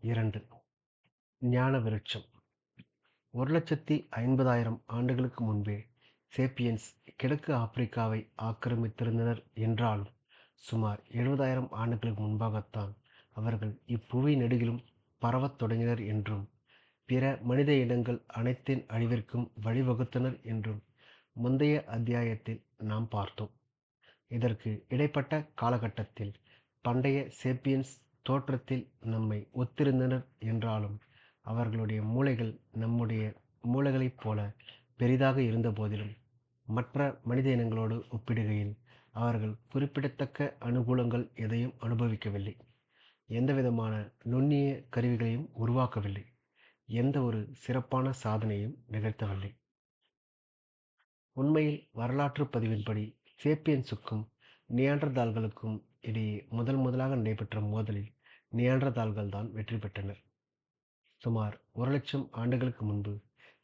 2. ஞான விருட்சம். 1,50,000 ஆண்டுகளுக்கு முன்பே சேப்பியன்ஸ் கிழக்கு ஆப்பிரிக்காவை ஆக்கிரமித்திருந்தனர் என்றாலும், சுமார் 70,000 ஆண்டுகளுக்கு முன்பாகத்தான் அவர்கள் இப்புவி நெடுகிலும் பரவத் தொடங்கினர் என்றும், பிற மனித இனங்கள் அனைத்தின் அழிவிற்கும் வழிவகுத்தனர் என்றும் முந்தைய அத்தியாயத்தில் நாம் பார்த்தோம். இதற்கு இடைப்பட்ட காலகட்டத்தில் பண்டைய சேப்பியன்ஸ் தோற்றத்தில் நம்மை ஒத்திருந்தனர் என்றாலும், அவர்களுடைய மூளைகள் நம்முடைய மூளைகளைப் போல பெரிதாக இருந்தபோதிலும், மற்ற மனித இனங்களோடு ஒப்பிடுகையில் அவர்கள் குறிப்பிடத்தக்க அனுகூலங்கள் எதையும் அனுபவிக்கவில்லை. எந்தவிதமான நுண்ணிய கருவிகளையும் உருவாக்கவில்லை. எந்த ஒரு சிறப்பான சாதனையும் நிகழ்த்தவில்லை. உண்மையில் வரலாற்று பதிவின்படி சேப்பியன்ஸுக்கும் நியாண்டர்தால்களுக்கும் இடையே முதலாக நடைபெற்ற மோதலில் நியாண்டர்தால்கள் தான் வெற்றி பெற்றனர். சுமார் 1,00,000 ஆண்டுகளுக்கு முன்பு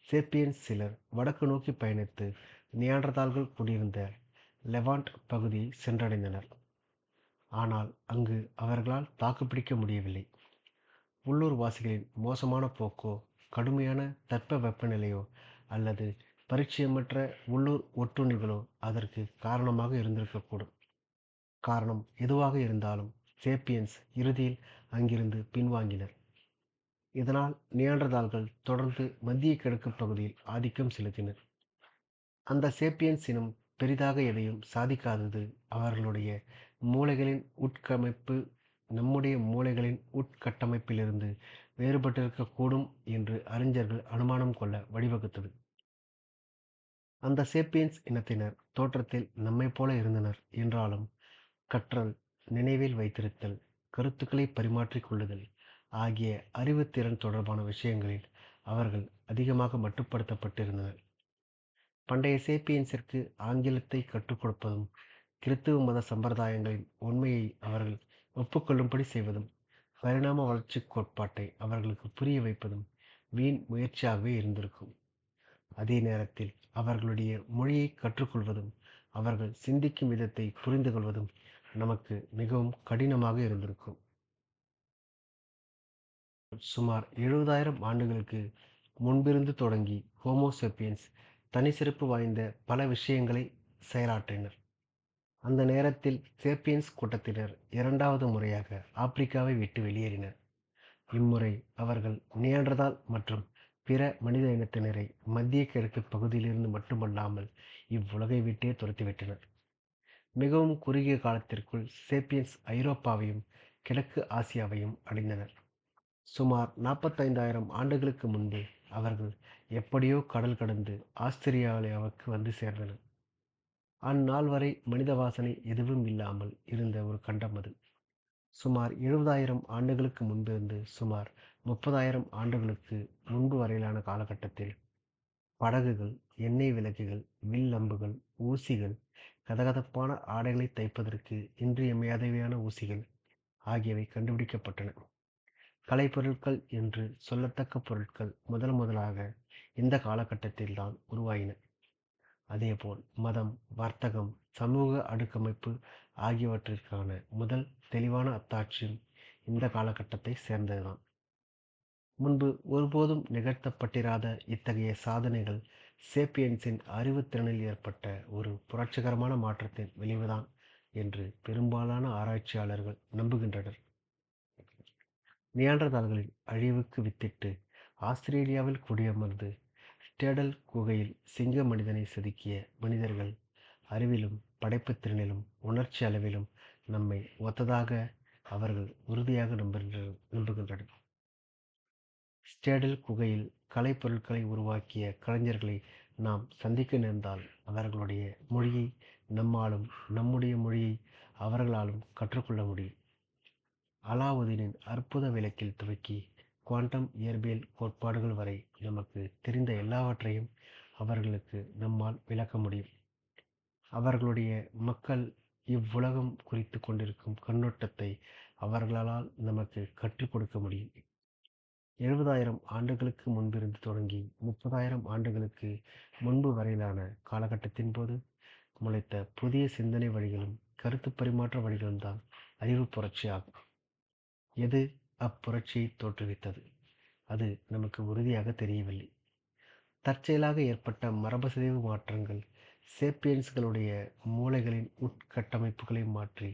சேப்பியன்ஸ் சிலர் வடக்கு நோக்கி பயணித்து நியாண்டர்தால்கள் குடியிருந்த லெவாண்ட் பகுதியை சென்றடைந்தனர். ஆனால் அங்கு அவர்களால் தாக்குப்பிடிக்க முடியவில்லை. உள்ளூர்வாசிகளின் மோசமான போக்கோ, கடுமையான தட்பவெப்பநிலையோ அல்லது பரிச்சயமற்ற உள்ளூர் ஒட்டுண்ணிகளோ அதற்கு காரணமாக இருந்திருக்கக்கூடும். காரணம் எதுவாக இருந்தாலும் சேப்பியன்ஸ் இறுதியில் அங்கிருந்து பின்வாங்கினர். இதனால் நியாண்டர்தால்கள் தொடர்ந்து மத்திய கிழக்கு பகுதியில் ஆதிக்கம் செலுத்தினர். அந்த சேப்பியன்ஸ் இனம் பெரிதாக எதையும் சாதிக்காதது அவர்களுடைய மூளைகளின் உட்கமைப்பு நம்முடைய மூளைகளின் உட்கட்டமைப்பிலிருந்து வேறுபட்டிருக்கக்கூடும் என்று அறிஞர்கள் அனுமானம் கொள்ள வழிவகுத்தது. அந்த சேப்பியன்ஸ் இனத்தினர் தோற்றத்தில் நம்மைப் போல இருந்தனர் என்றாலும், கற்றல், நினைவில் வைத்திருத்தல், கருத்துக்களை பரிமாற்றிக் கொள்ளுதல் ஆகிய அறிவுத்திறன் தொடர்பான விஷயங்களில் அவர்கள் அதிகமாக மட்டுப்படுத்தப்பட்டிருந்தனர். பண்டைய சேப்பியன்ஸிற்கு ஆங்கிலத்தை கற்றுக் கொடுப்பதும், கிறித்துவ மத சம்பிரதாயங்களின் உண்மையை அவர்கள் ஒப்புக்கொள்ளும்படி செய்வதும், பரிணாம வளர்ச்சிக் கோட்பாட்டை அவர்களுக்கு புரிய வைப்பதும் வீண் முயற்சியாகவே இருந்திருக்கும். அதே நேரத்தில் அவர்களுடைய மொழியை கற்றுக்கொள்வதும், அவர்கள் சிந்திக்கும் விதத்தை புரிந்து கொள்வதும் நமக்கு மிகவும் கடினமாக இருந்திருக்கும். சுமார் 70,000 ஆண்டுகளுக்கு முன்பிருந்து தொடங்கி ஹோமோ சேப்பியன்ஸ் தனிச்சிறப்பு வாய்ந்த பல விஷயங்களை செயலாற்றினர். அந்த நேரத்தில் சேப்பியன்ஸ் கூட்டத்தினர் இரண்டாவது முறையாக ஆப்பிரிக்காவை விட்டு வெளியேறினர். இம்முறை அவர்கள் நியாண்டர்தால் மற்றும் பிற மனித இனத்தினரை மத்திய கிழக்கு பகுதியிலிருந்து மட்டுமல்லாமல் இவ்வுலகை விட்டே துரத்திவிட்டனர். மிகவும் குறுகிய காலத்திற்குள் சேப்பியன்ஸ் ஐரோப்பாவையும் கிழக்கு ஆசியாவையும் அடைந்தனர். சுமார் 45,000 ஆண்டுகளுக்கு முன்பு அவர்கள் எப்படியோ கடல் கடந்து ஆஸ்திரேலியாவுக்கு வந்து சேர்ந்தனர். அந்நாள் வரை மனித வாசனை எதுவும் இல்லாமல் இருந்த ஒரு கண்டம் அது. சுமார் 70,000 ஆண்டுகளுக்கு முன்பிருந்து சுமார் 30,000 ஆண்டுகளுக்கு முன்பு வரையிலான காலகட்டத்தில் படகுகள், எண்ணெய் விளக்குகள், வில் அம்புகள், ஊசிகள், கதகதப்பான ஆடைகளை தைப்பதற்கு இன்றியமையாதவையான ஊசிகள் ஆகியவை கண்டுபிடிக்கப்பட்டன. கலைப்பொருட்கள் என்று சொல்லத்தக்க பொருட்கள் முதலாக இந்த காலகட்டத்தில்தான் உருவாயின. அதேபோல் மதம், வர்த்தகம், சமூக அடுக்கமைப்பு ஆகியவற்றிற்கான முதல் தெளிவான அத்தாட்சியும் இந்த காலகட்டத்தை சேர்ந்ததுதான். முன்பு ஒருபோதும் நிகழ்த்தப்பட்டிராத இத்தகைய சாதனைகள் சேப்பியன்ஸின் அறிவுத்திறனில் ஏற்பட்ட ஒரு புரட்சிகரமான மாற்றத்தின் விளைவுதான் என்று பெரும்பாலான ஆராய்ச்சியாளர்கள் நம்புகின்றனர். நியாண்டர்தால்களின் அழிவுக்கு வித்திட்டு ஆஸ்திரேலியாவில் குடியமர்ந்து ஸ்டேடல் குகையில் சிங்க மனிதனை செதுக்கிய மனிதர்கள் அறிவிலும், படைப்புத் திறனிலும், உணர்ச்சி அளவிலும் நம்மை ஒத்ததாக அவர்கள் உறுதியாக நம்புகின்றனர். ஸ்டேடல் குகையில் கலைப்பொருட்களை உருவாக்கிய கலைஞர்களை நாம் சந்திக்க நேர்ந்தால் அவர்களுடைய மொழியை நம்மாலும், நம்முடைய மொழியை அவர்களாலும் கற்றுக்கொள்ள முடியும். அலாவுதீனின் அற்புத விளக்கில் துவக்கி குவாண்டம் இயற்பியல் கோட்பாடுகள் வரை நமக்கு தெரிந்த எல்லாவற்றையும் அவர்களுக்கு நம்மால் விளக்க முடியும். அவர்களுடைய மக்கள் இவ்வுலகம் குறித்து கொண்டிருக்கும் கண்ணோட்டத்தை அவர்களால் நமக்கு கற்றுக் கொடுக்க முடியும். 70,000 ஆண்டுகளுக்கு முன்பிருந்து தொடங்கி 30,000 ஆண்டுகளுக்கு முன்பு வரையிலான காலகட்டத்தின் போது முளைத்த புதிய சிந்தனை வழிகளும் கருத்து பரிமாற்ற வழிகளும் தான் அறிவு புரட்சி ஆகும். எது அப்புரட்சியை தோற்றுவித்தது. அது நமக்கு உறுதியாக தெரியவில்லை. தற்செயலாக ஏற்பட்ட மரபுசிதைவு மாற்றங்கள் சேப்பியன்ஸ்களுடைய மூளைகளின் உட்கட்டமைப்புகளை மாற்றி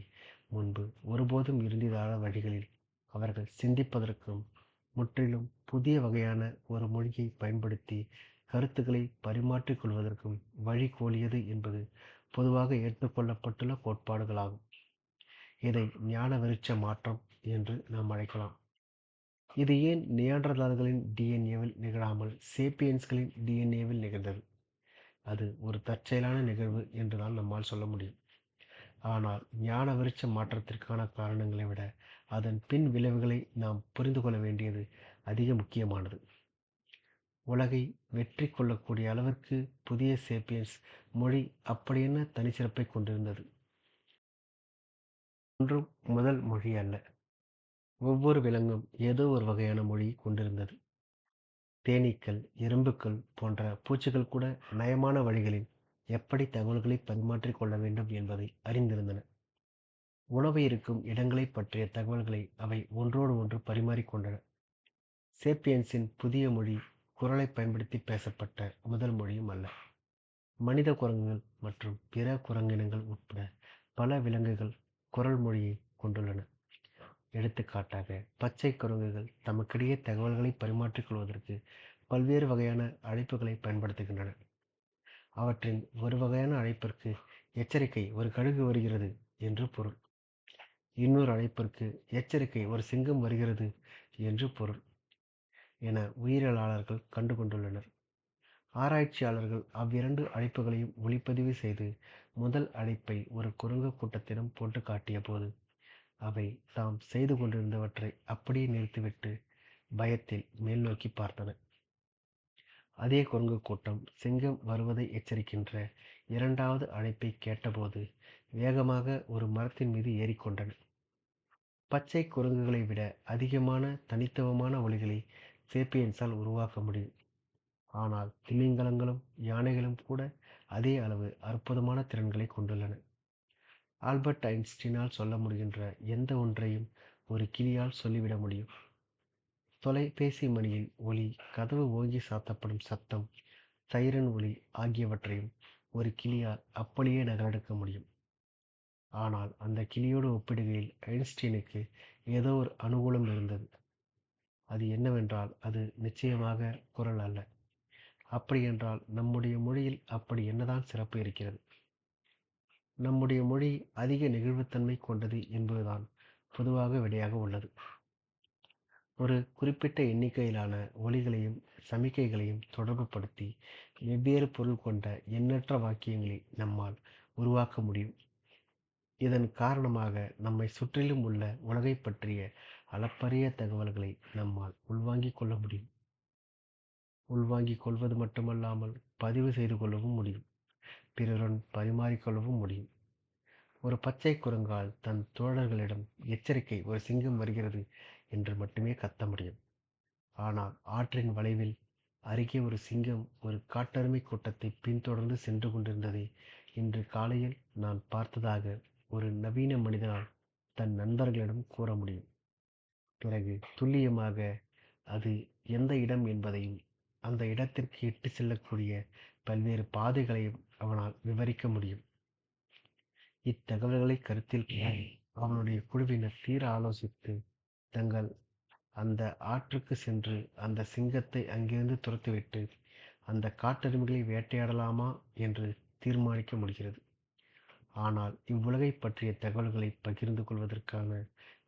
முன்பு ஒருபோதும் இருந்திராத வழிகளில் அவர்கள் சிந்திப்பதற்கும் முற்றிலும் புதிய வகையான ஒரு மொழியை பயன்படுத்தி கருத்துக்களை பரிமாற்றிக் கொள்வதற்கும் வழி கோலியது என்பது பொதுவாக ஏற்றுக்கொள்ளப்பட்டுள்ள கோட்பாடுகளாகும். இதை ஞான விருட்ச மாற்றம் என்று நாம் அழைக்கலாம். இது ஏன் நியாண்டர்தால்களின் டிஎன்ஏவில் நிகழாமல் சேப்பியன்ஸ்களின் டிஎன்ஏவில் நிகழ்ந்தது? அது ஒரு தற்செயலான நிகழ்வு என்றுதான் நம்மால் சொல்ல முடியும். ஆனால் ஞான விருட்ச மாற்றத்திற்கான காரணங்களை விட அதன் பின் விளைவுகளை நாம் புரிந்து கொள்ள வேண்டியது அதிக முக்கியமானது. உலகை வெற்றி கொள்ளக்கூடிய அளவிற்கு புதிய சேப்பியன்ஸ் மொழி அப்படியென்ன தனிச்சிறப்பை கொண்டிருந்தது? ஒன்றும் முதல் மொழி அல்ல. ஒவ்வொரு விலங்கும் ஏதோ ஒரு வகையான மொழியை கொண்டிருந்தது. தேனீக்கள், எறும்புகள் போன்ற பூச்சிகள் கூட நயமான வழிகளில் எப்படி தகவல்களை பரிமாற்றிக் கொள்ள வேண்டும் என்பதை அறிந்திருந்தன. உணவு இருக்கும் இடங்களை பற்றிய தகவல்களை அவை ஒன்றோடு ஒன்று பரிமாறிக்கொண்டன. சேப்பியன்ஸின் புதிய மொழி குரலை பயன்படுத்தி பேசப்பட்ட முதல் மொழியும் அல்ல. மனித குரங்குகள் மற்றும் பிற குரங்கினங்கள் உட்பட பல விலங்குகள் குரல் மொழியை கொண்டுள்ளன. எடுத்துக்காட்டாக, பச்சை குரங்குகள் தமக்கிடையே தகவல்களை பரிமாற்றிக் கொள்வதற்கு பல்வேறு வகையான அழைப்புகளை பயன்படுத்துகின்றன. அவற்றின் ஒரு வகையான அழைப்பிற்கு எச்சரிக்கை, ஒரு கழுகு வருகிறது என்று பொருள். இன்னொரு அழைப்பிற்கு எச்சரிக்கை, ஒரு சிங்கம் வருகிறது என்று பொருள் என உயிரியலாளர்கள் கண்டுகொண்டுள்ளனர். ஆராய்ச்சியாளர்கள் அவ்விரண்டு அழைப்புகளையும் ஒளிப்பதிவு செய்து முதல் அழைப்பை ஒரு குரங்கு கூட்டத்திடம் போட்டு காட்டிய போது அவை தாம் செய்து கொண்டிருந்தவற்றை அப்படியே நிறுத்திவிட்டு பயத்தில் மேல் நோக்கி பார்த்தன. அதே குரங்கு கூட்டம் சிங்கம் வருவதை எச்சரிக்கின்ற இரண்டாவது அழைப்பை கேட்டபோது வேகமாக ஒரு மரத்தின் மீது ஏறிக்கொண்டன. பச்சை குரங்குகளை விட அதிகமான தனித்துவமான ஒலிகளை சேப்பியன்ஸால் உருவாக்க முடியும். ஆனால் திமிங்கலங்களும் யானைகளும் கூட அதே அளவு அற்புதமான திறன்களை கொண்டுள்ளன. ஆல்பர்ட் ஐன்ஸ்டீனால் சொல்ல முடிகின்ற எந்த ஒன்றையும் ஒரு கிளியால் சொல்லிவிட முடியும். தொலைபேசி மணியின் ஒலி, கதவு ஓங்கி சாத்தப்படும் சத்தம், சைரன் ஒலி ஆகியவற்றையும் ஒரு கிளியால் அப்படியே நகலெடுக்க முடியும். ஆனால் அந்த கிளியோடு ஒப்பிடுகையில் ஐன்ஸ்டீனுக்கு ஏதோ ஒரு அனுகூலம் இருந்தது. அது என்னவென்றால், அது நிச்சயமாக குரல் அல்ல. அப்படியென்றால் நம்முடைய மொழியில் அப்படி என்னதான் சிறப்பு இருக்கிறது? நம்முடைய மொழி அதிக நெகிழ்வுத்தன்மை கொண்டது என்பதுதான் பொதுவாக விடையாக உள்ளது. ஒரு குறிப்பிட்ட எண்ணிக்கையிலான ஒலிகளையும் சமிக்கைகளையும் தொடர்புபடுத்தி வெவ்வேறு பொருள் கொண்ட எண்ணற்ற வாக்கியங்களை நம்மால் உருவாக்க முடியும். இதன் காரணமாக நம்மை சுற்றிலும் உள்ள உலகை பற்றிய அளப்பரிய தகவல்களை நம்மால் உள்வாங்கிக் கொள்ள முடியும். உள்வாங்கிக் கொள்வது மட்டுமல்லாமல் பதிவு செய்து கொள்ளவும் முடியும். பிறருடன் பரிமாறிக்கொள்ளவும் முடியும். ஒரு பச்சை குரங்கால் தன் தோழர்களிடம் எச்சரிக்கை, ஒரு சிங்கம் வருகிறது என்று மட்டுமே கத்த முடியும். ஆனால் ஆற்றின் வளைவில் அருகே ஒரு சிங்கம் ஒரு காட்டெருமை கூட்டத்தை பின்தொடர்ந்து சென்று கொண்டிருந்ததை இன்று காலையில் நான் பார்த்ததாக ஒரு நவீன மனிதனால் தன் நண்பர்களிடம் கூற முடியும். பிறகு துல்லியமாக அது எந்த இடம் என்பதையும் அந்த இடத்திற்கு இட்டு செல்லக்கூடிய பல்வேறு பாதைகளையும் அவனால் விவரிக்க முடியும். இத்தகவல்களை கருத்தில் அவனுடைய குழுவினர் தீர ஆலோசித்து தங்கள் அந்த ஆற்றுக்கு சென்று அந்த சிங்கத்தை அங்கிருந்து துரத்திவிட்டு அந்த காட்டெருமைகளை வேட்டையாடலாமா என்று தீர்மானிக்க முடிகிறது. ஆனால் இவ்வுலகை பற்றிய தகவல்களை பகிர்ந்து கொள்வதற்கான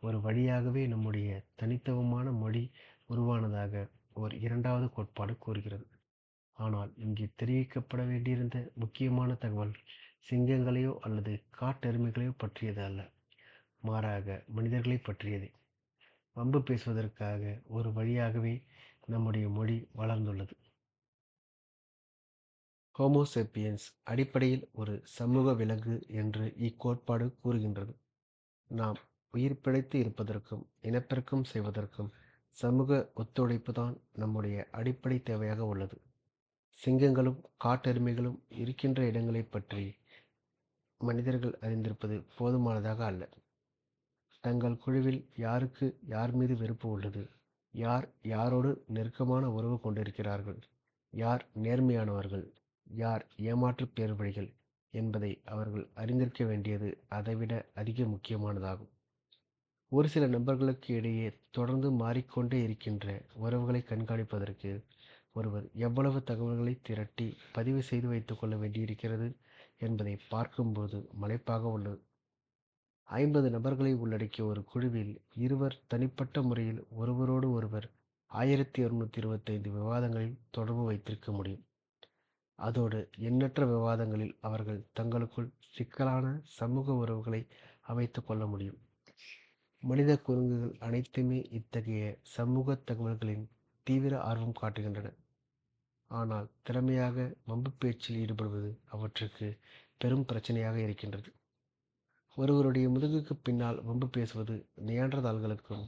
ஒரு வழியாகவே நம்முடைய தனித்துவமான மொழி உருவானதாக ஒரு இரண்டாவது கோட்பாடு கூறுகிறது. ஆனால் இங்கே தெரிவிக்கப்பட வேண்டியிருந்த முக்கியமான தகவல் சிங்கங்களையோ அல்லது காட்டெருமைகளையோ பற்றியது அல்ல, மாறாக மனிதர்களை பற்றியதே. வம்பு பேசுவதற்காக ஒரு வழியாகவே நம்முடைய மொழி வளர்ந்துள்ளது. ஹோமோசேப்பியன்ஸ் அடிப்படையில் ஒரு சமூக விலங்கு என்று இக்கோட்பாடு கூறுகின்றது. நாம் உயிர் பிழைத்து இருப்பதற்கும் இனப்பெருக்கம் செய்வதற்கும் சமூக ஒத்துழைப்பு தான் நம்முடைய அடிப்படை தேவையாக உள்ளது. சிங்கங்களும் காட்டெருமைகளும் இருக்கின்ற இடங்களை பற்றி மனிதர்கள் அறிந்திருப்பது போதுமானதாக அல்ல. தங்கள் குழுவில் யாருக்கு யார் மீது வெறுப்பு உள்ளது, யார் யாரோடு நெருக்கமான உறவு கொண்டிருக்கிறார்கள், யார் நேர்மையானவர்கள், யார் ஏமாற்றுப் பேர்வழிகள் என்பதை அவர்கள் அறிந்திருக்க வேண்டியது அதைவிட அதிக முக்கியமானதாகும். ஒரு சில நபர்களுக்கு இடையே தொடர்ந்து மாறிக்கொண்டே இருக்கின்ற உறவுகளை கண்காணிப்பதற்கு ஒருவர் எவ்வளவு தகவல்களை திரட்டி பதிவு செய்து வைத்துக் கொள்ள வேண்டியிருக்கிறது என்பதை பார்க்கும்போது மலைப்பாக உள்ளது. 50 நபர்களை உள்ளடக்கிய ஒரு குழுவில் இருவர் தனிப்பட்ட முறையில் ஒருவரோடு ஒருவர் 1225 விவாதங்களில் தொடர்பு வைத்திருக்க முடியும். அதோடு எண்ணற்ற விவாதங்களில் அவர்கள் தங்களுக்குள் சிக்கலான சமூக உறவுகளை அமைத்துக் கொள்ள முடியும். மனித குரங்குகள் அனைத்துமே இத்தகைய சமூக தகவல்களின் தீவிர ஆர்வம் காட்டுகின்றன. ஆனால் திறமையாக வம்பு பேச்சில் ஈடுபடுவது அவற்றுக்கு பெரும் பிரச்சனையாக இருக்கின்றது. ஒருவருடைய முதுகுக்கு பின்னால் வம்பு பேசுவது நியாண்டர்தால்களுக்கும்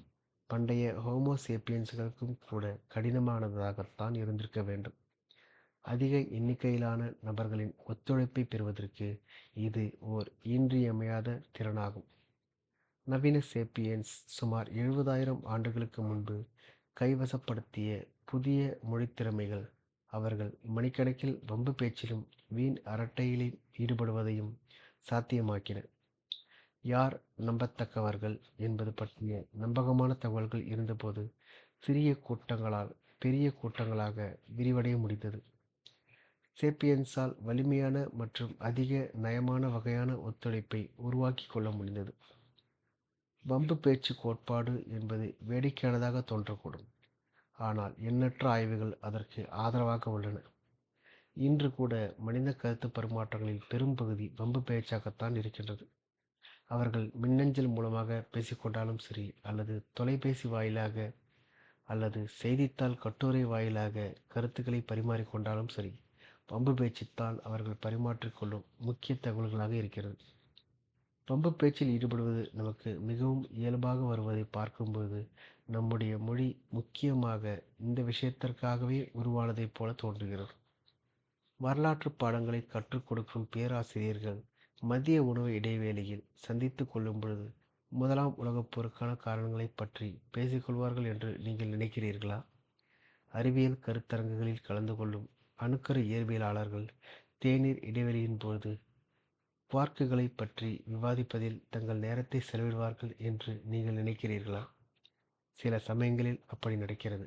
பண்டைய ஹோமோ சேப்பியன்ஸ்களுக்கும் கூட கடினமானதாகத்தான் இருந்திருக்க வேண்டும். அதிக எண்ணிக்கையிலான நபர்களின் ஒத்துழைப்பை பெறுவதற்கு இது ஓர் இன்றியமையாத திறனாகும். நவீன சேப்பியன்ஸ் சுமார் 70,000 ஆண்டுகளுக்கு முன்பு கைவசப்படுத்திய புதிய மொழித்திறமைகள் அவர்கள் மணிக்கணக்கில் வம்பு பேச்சிலும் வீண் அரட்டையிலும் ஈடுபடுவதையும் சாத்தியமாக்கின. யார் நம்பத்தக்கவர்கள் என்பது பற்றிய நம்பகமான தகவல்கள் இருந்தபோது சிறிய கூட்டங்களால் பெரிய கூட்டங்களாக விரிவடைய முடிந்தது. சேப்பியன்ஸால் வலிமையான மற்றும் அதிக நயமான வகையான ஒத்துழைப்பை உருவாக்கி கொள்ள முடிந்தது. வம்பு பேச்சு கோட்பாடு என்பது வேடிக்கையானதாக தோன்றக்கூடும், ஆனால் எண்ணற்ற ஆய்வுகள் அதற்கு ஆதரவாக உள்ளன. இன்று கூட மனித கருத்து பரிமாற்றங்களில் பெரும்பகுதி வம்பு பேச்சாகத்தான் இருக்கின்றது. அவர்கள் மின்னஞ்சல் மூலமாக பேசிக்கொண்டாலும் சரி, அல்லது தொலைபேசி வாயிலாக அல்லது செய்தித்தாள் கட்டுரை வாயிலாக கருத்துக்களை பரிமாறிக்கொண்டாலும் சரி, வம்பு பேச்சுத்தான் அவர்கள் பரிமாற்றிக்கொள்ளும் முக்கிய தகவல்களாக இருக்கிறது. வம்பு பேச்சில் ஈடுபடுவது நமக்கு மிகவும் இயல்பாக வருவதை பார்க்கும்போது நம்முடைய மொழி முக்கியமாக இந்த விஷயத்திற்காகவே உருவானதைப் போல தோன்றுகிறது. வரலாற்று பாடங்களை கற்றுக் கொடுக்கும் பேராசிரியர்கள் மதிய உணவு இடைவேளையில் சந்தித்துக் கொள்ளும் பொழுது முதலாம் உலகப் போருக்கான காரணங்களைப் பற்றி பேசிக்கொள்வார்கள் என்று நீங்கள் நினைக்கிறீர்களா? அறிவியல் கருத்தரங்குகளில் கலந்து கொள்ளும் அணுக்கரு இயற்பியலாளர்கள் தேநீர் இடைவெளியின் போது குவார்க்குகளை பற்றி விவாதிப்பதில் தங்கள் நேரத்தை செலவிடுவார்கள் என்று நீங்கள் நினைக்கிறீர்களா? சில சமயங்களில் அப்படி நடக்கிறது.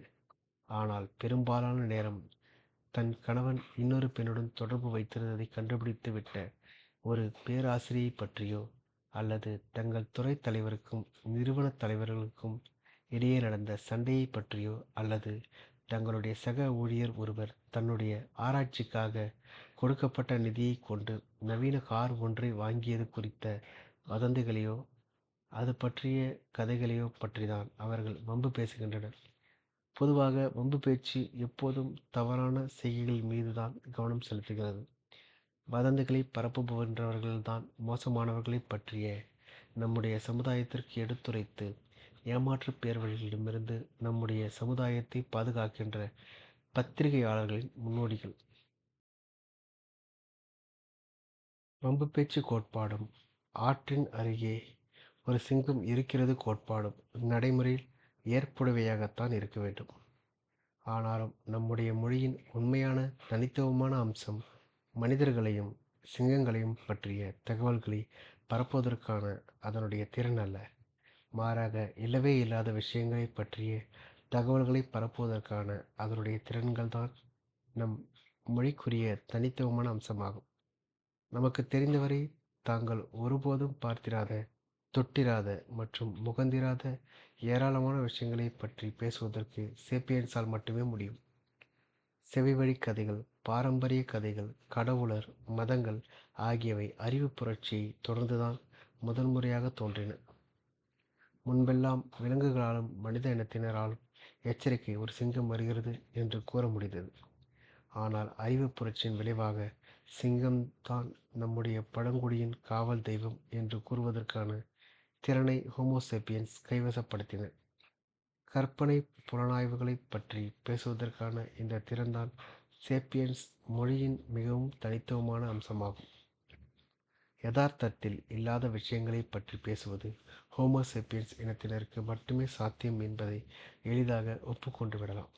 ஆனால் பெரும்பாலான நேரம் தன் கணவன் இன்னொரு பெண்ணுடன் தொடர்பு வைத்திருந்ததை கண்டுபிடித்து விட்ட ஒரு பேராசிரியை பற்றியோ, அல்லது தங்கள் துறை தலைவருக்கும் நிறுவன தலைவர்களுக்கும் இடையே நடந்த சண்டையை பற்றியோ, அல்லது தங்களுடைய சக ஊழியர் ஒருவர் தன்னுடைய ஆராய்ச்சிக்காக கொடுக்கப்பட்ட நிதியை கொண்டு நவீன கார் ஒன்றை வாங்கியது குறித்த வதந்திகளையோ அது பற்றிய கதைகளையோ பற்றிதான் அவர்கள் வம்பு பேசுகின்றனர். பொதுவாக வம்பு பேச்சு எப்போதும் தவறான செய்கைகள் மீதுதான் கவனம் செலுத்துகிறது. வதந்திகளை பரப்புகின்றவர்கள்தான் மோசமானவர்களைப் பற்றிய நம்முடைய சமுதாயத்திற்கு எடுத்துரைத்து ஏமாற்று பேர்வழிகளிடமிருந்து நம்முடைய சமுதாயத்தை பாதுகாக்கின்ற பத்திரிகையாளர்களின் முன்னோடிகள். வம்பு பேச்சு கோட்பாடும் ஆற்றின் அருகே ஒரு சிங்கம் இருக்கிறது கோட்பாடும் நடைமுறையில் ஏற்புடையவையாகத்தான் இருக்க வேண்டும். ஆனாலும் நம்முடைய மொழியின் உண்மையான தனித்துவமான அம்சம் மனிதர்களையும் சிங்கங்களையும் பற்றிய தகவல்களை பரப்புவதற்கான அதனுடைய திறன் அல்ல. மாறாக இல்லவே இல்லாத விஷயங்களை பற்றிய தகவல்களை பரப்புவதற்கான அதனுடைய திறன்கள்தான் நம் மொழிக்குரிய தனித்துவமான அம்சமாகும். நமக்கு தெரிந்தவரை தாங்கள் ஒருபோதும் பார்த்திராத, தொட்டிராத மற்றும் முகந்திராத ஏராளமான விஷயங்களை பற்றி பேசுவதற்கு சேப்பியன்ஸால் மட்டுமே முடியும். செவிவழி கதைகள், பாரம்பரிய கதைகள், கடவுளர், மதங்கள் ஆகியவை அறிவு புரட்சியை தொடர்ந்துதான் முதன்முறையாக தோன்றின. முன்பெல்லாம் விலங்குகளாலும் மனித இனத்தினராலும் எச்சரிக்கை, ஒரு சிங்கம் வருகிறது என்று கூற முடிந்தது. ஆனால் அறிவு புரட்சியின் விளைவாக சிங்கம்தான் நம்முடைய பழங்குடியின் காவல் தெய்வம் என்று கூறுவதற்கான திறனை ஹோமோசேப்பியன்ஸ் கைவசப்படுத்தினர். கற்பனை புலனாய்வுகளைப் பற்றி பேசுவதற்கான இந்த திறன்தான் சேப்பியன்ஸ் மொழியின் மிகவும் தனித்துவமான அம்சமாகும். யதார்த்தத்தில் இல்லாத விஷயங்களைப் பற்றி பேசுவது ஹோமோ சேப்பியன்ஸ் இனத்தினருக்கு மட்டுமே சாத்தியம் என்பதை எளிதாக ஒப்புக்கொண்டு விடலாம்.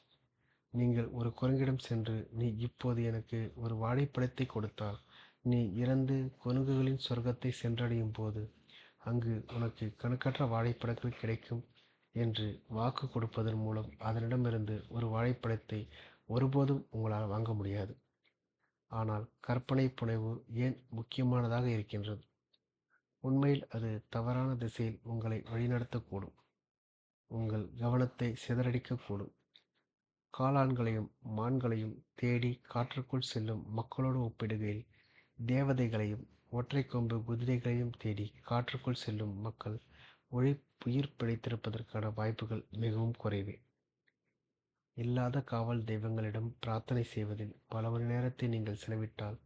நீங்கள் ஒரு குரங்கிடம் சென்று, நீ இப்போது எனக்கு ஒரு வாழைப்பழத்தை கொடுத்தால், நீ இறந்து குரங்குகளின் சொர்க்கத்தை சென்றடையும் போது அங்கு உனக்கு கணக்கற்ற வாழைப்பழங்கள் கிடைக்கும் என்று வாக்கு கொடுப்பதன் மூலம் அதனிடமிருந்து ஒரு வாழைப்பழத்தை ஒருபோதும் உங்களால் வாங்க முடியாது. ஆனால் கற்பனை புனைவு ஏன் முக்கியமானதாக இருக்கின்றது? உண்மையில் அது தவறான திசையில் உங்களை வழிநடத்தக்கூடும். உங்கள் கவனத்தை சிதறடிக்கக்கூடும். காளான்களையும் மான்களையும் தேடி காற்றுக்குள் செல்லும் மக்களோடு ஒப்பிடுகையில், தேவதைகளையும் ஒற்றை கொம்பு குதிரைகளையும் தேடி காற்றுக்குள் செல்லும் மக்கள் உயிர் பிழைத்திருப்பதற்கான வாய்ப்புகள் மிகவும் குறைவே. இல்லாத காவல் தெய்வங்களிடம் பிரார்த்தனை செய்வதில் பல மணி நேரத்தை நீங்கள் செலவிட்டால்,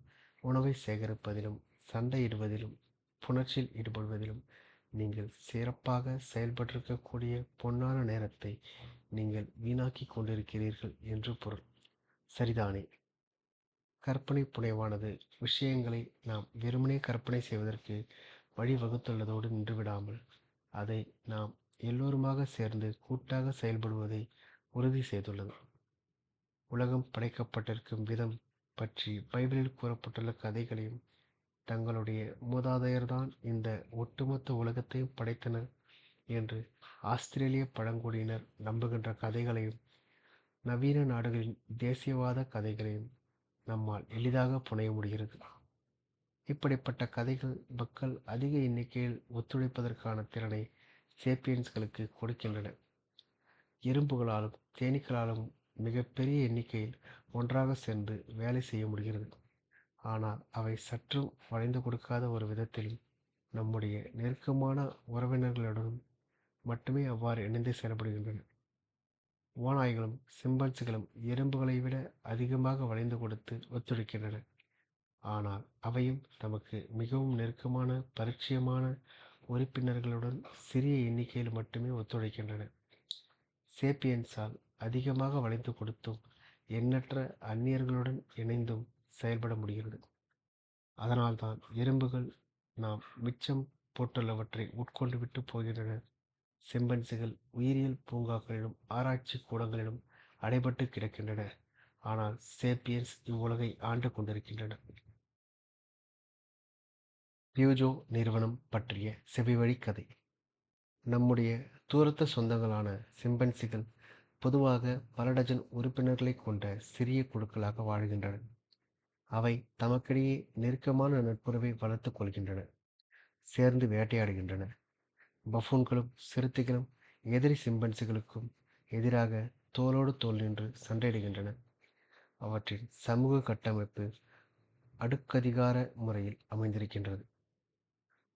உணவை சேகரிப்பதிலும் சண்டையிடுவதிலும் புணர்ச்சியில் ஈடுபடுவதிலும் நீங்கள் சிறப்பாக செயல்பட்டிருக்கக்கூடிய பொன்னான நேரத்தை நீங்கள் வீணாக்கிக் கொண்டிருக்கிறீர்கள் என்று பொருள். சரிதானே? கற்பனை புனைவானது விஷயங்களை நாம் வெறுமனே கற்பனை செய்வதற்கு வழிவகுத்துள்ளதோடு நின்றுவிடாமல், அதை நாம் எல்லோருமாக சேர்ந்து கூட்டாக செயல்படுவதை உறுதி செய்துள்ளது. உலகம் படைக்கப்பட்டிருக்கும் விதம் பற்றி பைபிளில் கூறப்பட்டுள்ள கதைகளையும், தங்களுடைய மூதாதையர்தான் இந்த ஒட்டுமொத்த உலகத்தையும் படைத்தனர் என்று ஆஸ்திரேலிய பழங்குடியினர் நம்புகின்ற கதைகளையும், நவீன நாடுகளின் தேசியவாத கதைகளையும் நம்மால் எளிதாக புனைய முடிகிறது. இப்படிப்பட்ட கதைகள் மக்கள் அதிக எண்ணிக்கையில் ஒத்துழைப்பதற்கான திறனை சேப்பியன்ஸ்களுக்கு கொடுக்கின்றன. எறும்புகளாலும் தேனீக்களாலும் மிகப்பெரிய எண்ணிக்கையில் ஒன்றாக சேர்ந்து வேலை செய்ய முடிகிறது. ஆனால் அவை சற்றும் வளைந்து கொடுக்காத ஒரு விதத்திலும் நம்முடைய நெருக்கமான உறவினர்களுடன் மட்டுமே அவ்வாறு இணைந்து செயல்படுகின்றன. ஓநாய்களும் சிம்பன்சிகளும் எறும்புகளை விட அதிகமாக வளைந்து கொடுத்து ஒத்துழைக்கின்றன. ஆனால் அவையும் தமக்கு மிகவும் நெருக்கமான பரிச்சயமான உறுப்பினர்களுடன் சிறிய எண்ணிக்கையில் மட்டுமே ஒத்துழைக்கின்றன. சேப்பியன்ஸால் அதிகமாக வளைந்து கொடுத்தும் எண்ணற்ற அந்நியர்களுடன் இணைந்தும் செயல்பட முடிகிறது. அதனால்தான் எறும்புகள் நாம் மிச்சம் போட்டுள்ளவற்றை உட்கொண்டு விட்டு போகின்றன. சிம்பன்சிகள் உயிரியல் பூங்காக்களிலும் ஆராய்ச்சி கூடங்களிலும் அடைபட்டு கிடக்கின்றன. ஆனால் சேப்பியன்ஸ் இவ்வுலகை ஆண்டு கொண்டிருக்கின்றன. பியூஜோ நிறுவனம் பற்றிய செவிவழி கதை. நம்முடைய தூரத்து சொந்தங்களான சிம்பன்சிகள் பொதுவாக பல டஜன் உறுப்பினர்களை கொண்ட சிறிய குழுக்களாக வாழ்கின்றன. அவை தமக்கிடையே நெருக்கமான நட்புறவை வளர்த்துக் கொள்கின்றன, சேர்ந்து வேட்டையாடுகின்றன. பஃபூன்களும் சிறுத்தைகளும் எதிரி சிம்பன்சிகளுக்கும் எதிராக தோளோடு தோள் நின்று சண்டையிடுகின்றன. அவற்றின் சமூக கட்டமைப்பு அடுக்கதிகார முறையில் அமைந்திருக்கின்றது.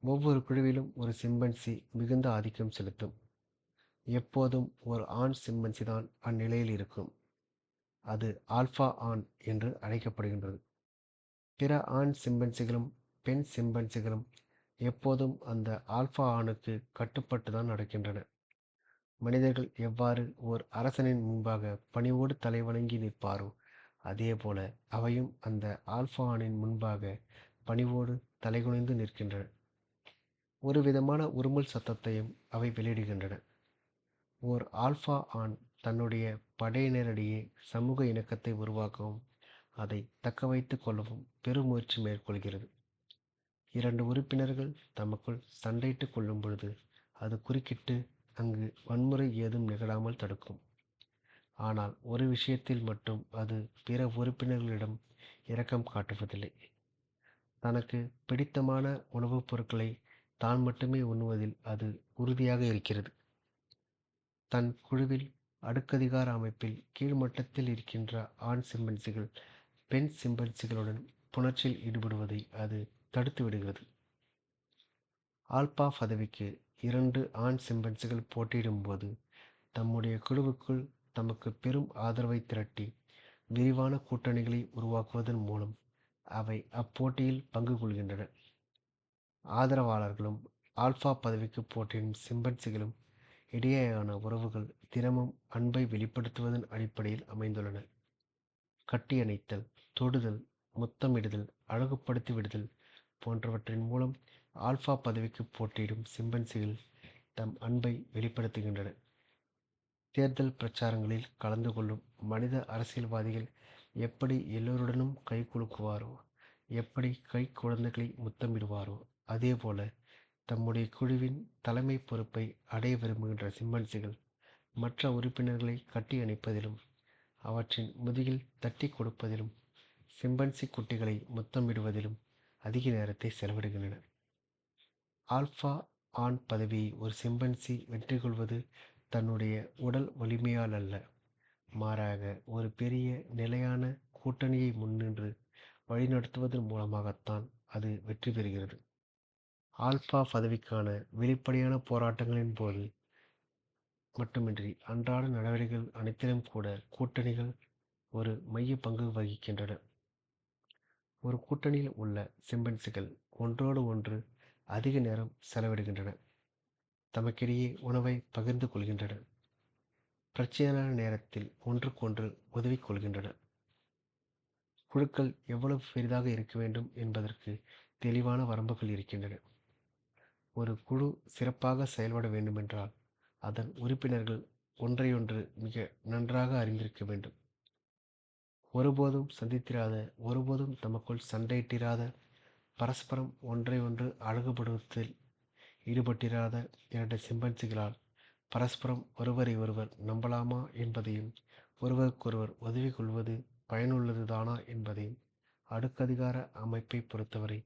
ஒவ்வொரு குழுவிலும் ஒரு சிம்பன்சி மிகுந்த ஆதிக்கம் செலுத்தும். எப்போதும் ஒரு ஆண் சிம்பன்சி தான் அந்நிலையில் இருக்கும். அது ஆல்பா ஆண் என்று அழைக்கப்படுகின்றது. பிற ஆண் சிம்பன்சிகளும் பெண் சிம்பன்சிகளும் எப்போதும் அந்த ஆல்பா ஆணுக்கு கட்டுப்பட்டுதான் நடக்கின்றன. மனிதர்கள் எவ்வாறு ஓர் அரசனின் முன்பாக பணிவோடு தலைவணங்கி நிற்பாரோ, அதேபோல அவையும் அந்த ஆல்பா ஆணின் முன்பாக பணிவோடு தலைகுனிந்து நிற்கின்றன. ஒரு விதமான உருமல் சத்தத்தையும் அவை வெளியிடுகின்றன. ஓர் ஆல்பா ஆண் தன்னுடைய படையினரிடையே சமூக இணக்கத்தை உருவாக்கவும் அதை தக்க வைத்துக் கொள்ளவும் பெருமுயற்சி மேற்கொள்கிறது. இரண்டு உறுப்பினர்கள் தமக்குள் சண்டையிட்டுக் கொள்ளும் பொழுது அது குறுக்கிட்டு அங்கு வன்முறை ஏதும் நிகழாமல் தடுக்கும். ஆனால் ஒரு விஷயத்தில் மட்டும் அது பிற உறுப்பினர்களிடம் இரக்கம் காட்டுவதில்லை. தனக்கு பிடித்தமான உணவுப் பொருட்களை தான் மட்டுமே உண்ணுவதில் அது உறுதியாக இருக்கிறது. தன் குழுவில் அடுக்கதிகார அமைப்பில் கீழ்மட்டத்தில் இருக்கின்ற ஆண் சிம்பன்சிகள் பெண் சிம்பன்சிகளுடன் புணர்ச்சியில் ஈடுபடுவதை அது தடுத்து விடுகிறது. ஆல்பா பதவிக்கு இரண்டு ஆண் சிம்பன்சிகள் போட்டியிடும் போது தம்முடைய குழுவுக்குள் தமக்கு பெரும் ஆதரவை திரட்டி விரிவான கூட்டணிகளை உருவாக்குவதன் மூலம் அவை அப்போட்டியில் பங்கு கொள்கின்றன. ஆதரவாளர்களும் ஆல்பா பதவிக்கு போட்டியிடும் சிம்பன்சிகளும் இடையேயான உறவுகள் தினமும் அன்பை வெளிப்படுத்துவதன் அடிப்படையில் அமைந்துள்ளன. கட்டியணைத்தல், தொடுதல், முத்தமிடுதல், அழகுபடுத்தி விடுதல் போன்றவற்றின் மூலம் ஆல்பா பதவிக்கு போட்டியிடும் சிம்பன்சிகள் தம் அன்பை வெளிப்படுத்துகின்றன. தேர்தல் பிரச்சாரங்களில் கலந்து கொள்ளும் மனித அரசியல்வாதிகள் எப்படி எல்லோருடனும் கைகுலுக்குவாரோ, எப்படி குழந்தைகளை முத்தமிடுவாரோ, அதேபோல தம்முடைய குழுவின் தலைமை பொறுப்பை அடைய விரும்புகின்ற சிம்பன்சிகள் மற்ற உறுப்பினர்களை கட்டி அணைப்பதிலும் அவற்றின் முதுகில் தட்டி கொடுப்பதிலும் சிம்பன்சி குட்டிகளை முத்தமிடுவதிலும் அதிக நேரத்தை செலவிடுகின்றன. ஆல்பா ஆண் பதவியை ஒரு சிம்பன்சி வெற்றி கொள்வது தன்னுடைய உடல் வலிமையால் அல்ல, மாறாக ஒரு பெரிய நிலையான கூட்டணியை முன்னின்று வழிநடத்துவதன் மூலமாகத்தான் அது வெற்றி பெறுகிறது. ஆல்பா பதவிக்கான வெளிப்படையான போராட்டங்களின் போது மட்டுமின்றி அன்றாட நடவடிக்கைகள் அனைத்திலும் கூட கூட்டணிகள் ஒரு மைய பங்கு வகிக்கின்றன. ஒரு கூட்டணியில் உள்ள சிம்பன்சிகள் ஒன்றோடு ஒன்று அதிக நேரம் செலவிடுகின்றன, தமக்கிடையே உணவை பகிர்ந்து கொள்கின்றன, பிரச்சனையான நேரத்தில் ஒன்றுக்கொன்று உதவி கொள்கின்றன. குழுக்கள் எவ்வளவு பெரிதாக இருக்க வேண்டும் என்பதற்கு தெளிவான வரம்புகள் இருக்கின்றன. ஒரு குழு சிறப்பாக செயல்பட வேண்டுமென்றால் அதன் உறுப்பினர்கள் ஒன்றையொன்று மிக நன்றாக அறிந்திருக்க வேண்டும். ஒருபோதும் சந்தித்திராத, ஒருபோதும் தமக்குள் சண்டையிட்டிராத, பரஸ்பரம் ஒன்றை ஒன்று அழகுபடுத்துவதில் ஈடுபட்டிராத இரண்டு சிம்பன்சிகளால் பரஸ்பரம் ஒருவரை ஒருவர் நம்பலாமா என்பதையும், ஒருவருக்கொருவர் உதவி கொள்வது பயனுள்ளதுதானா என்பதையும், அடுக்கதிகார அமைப்பை பொறுத்தவரை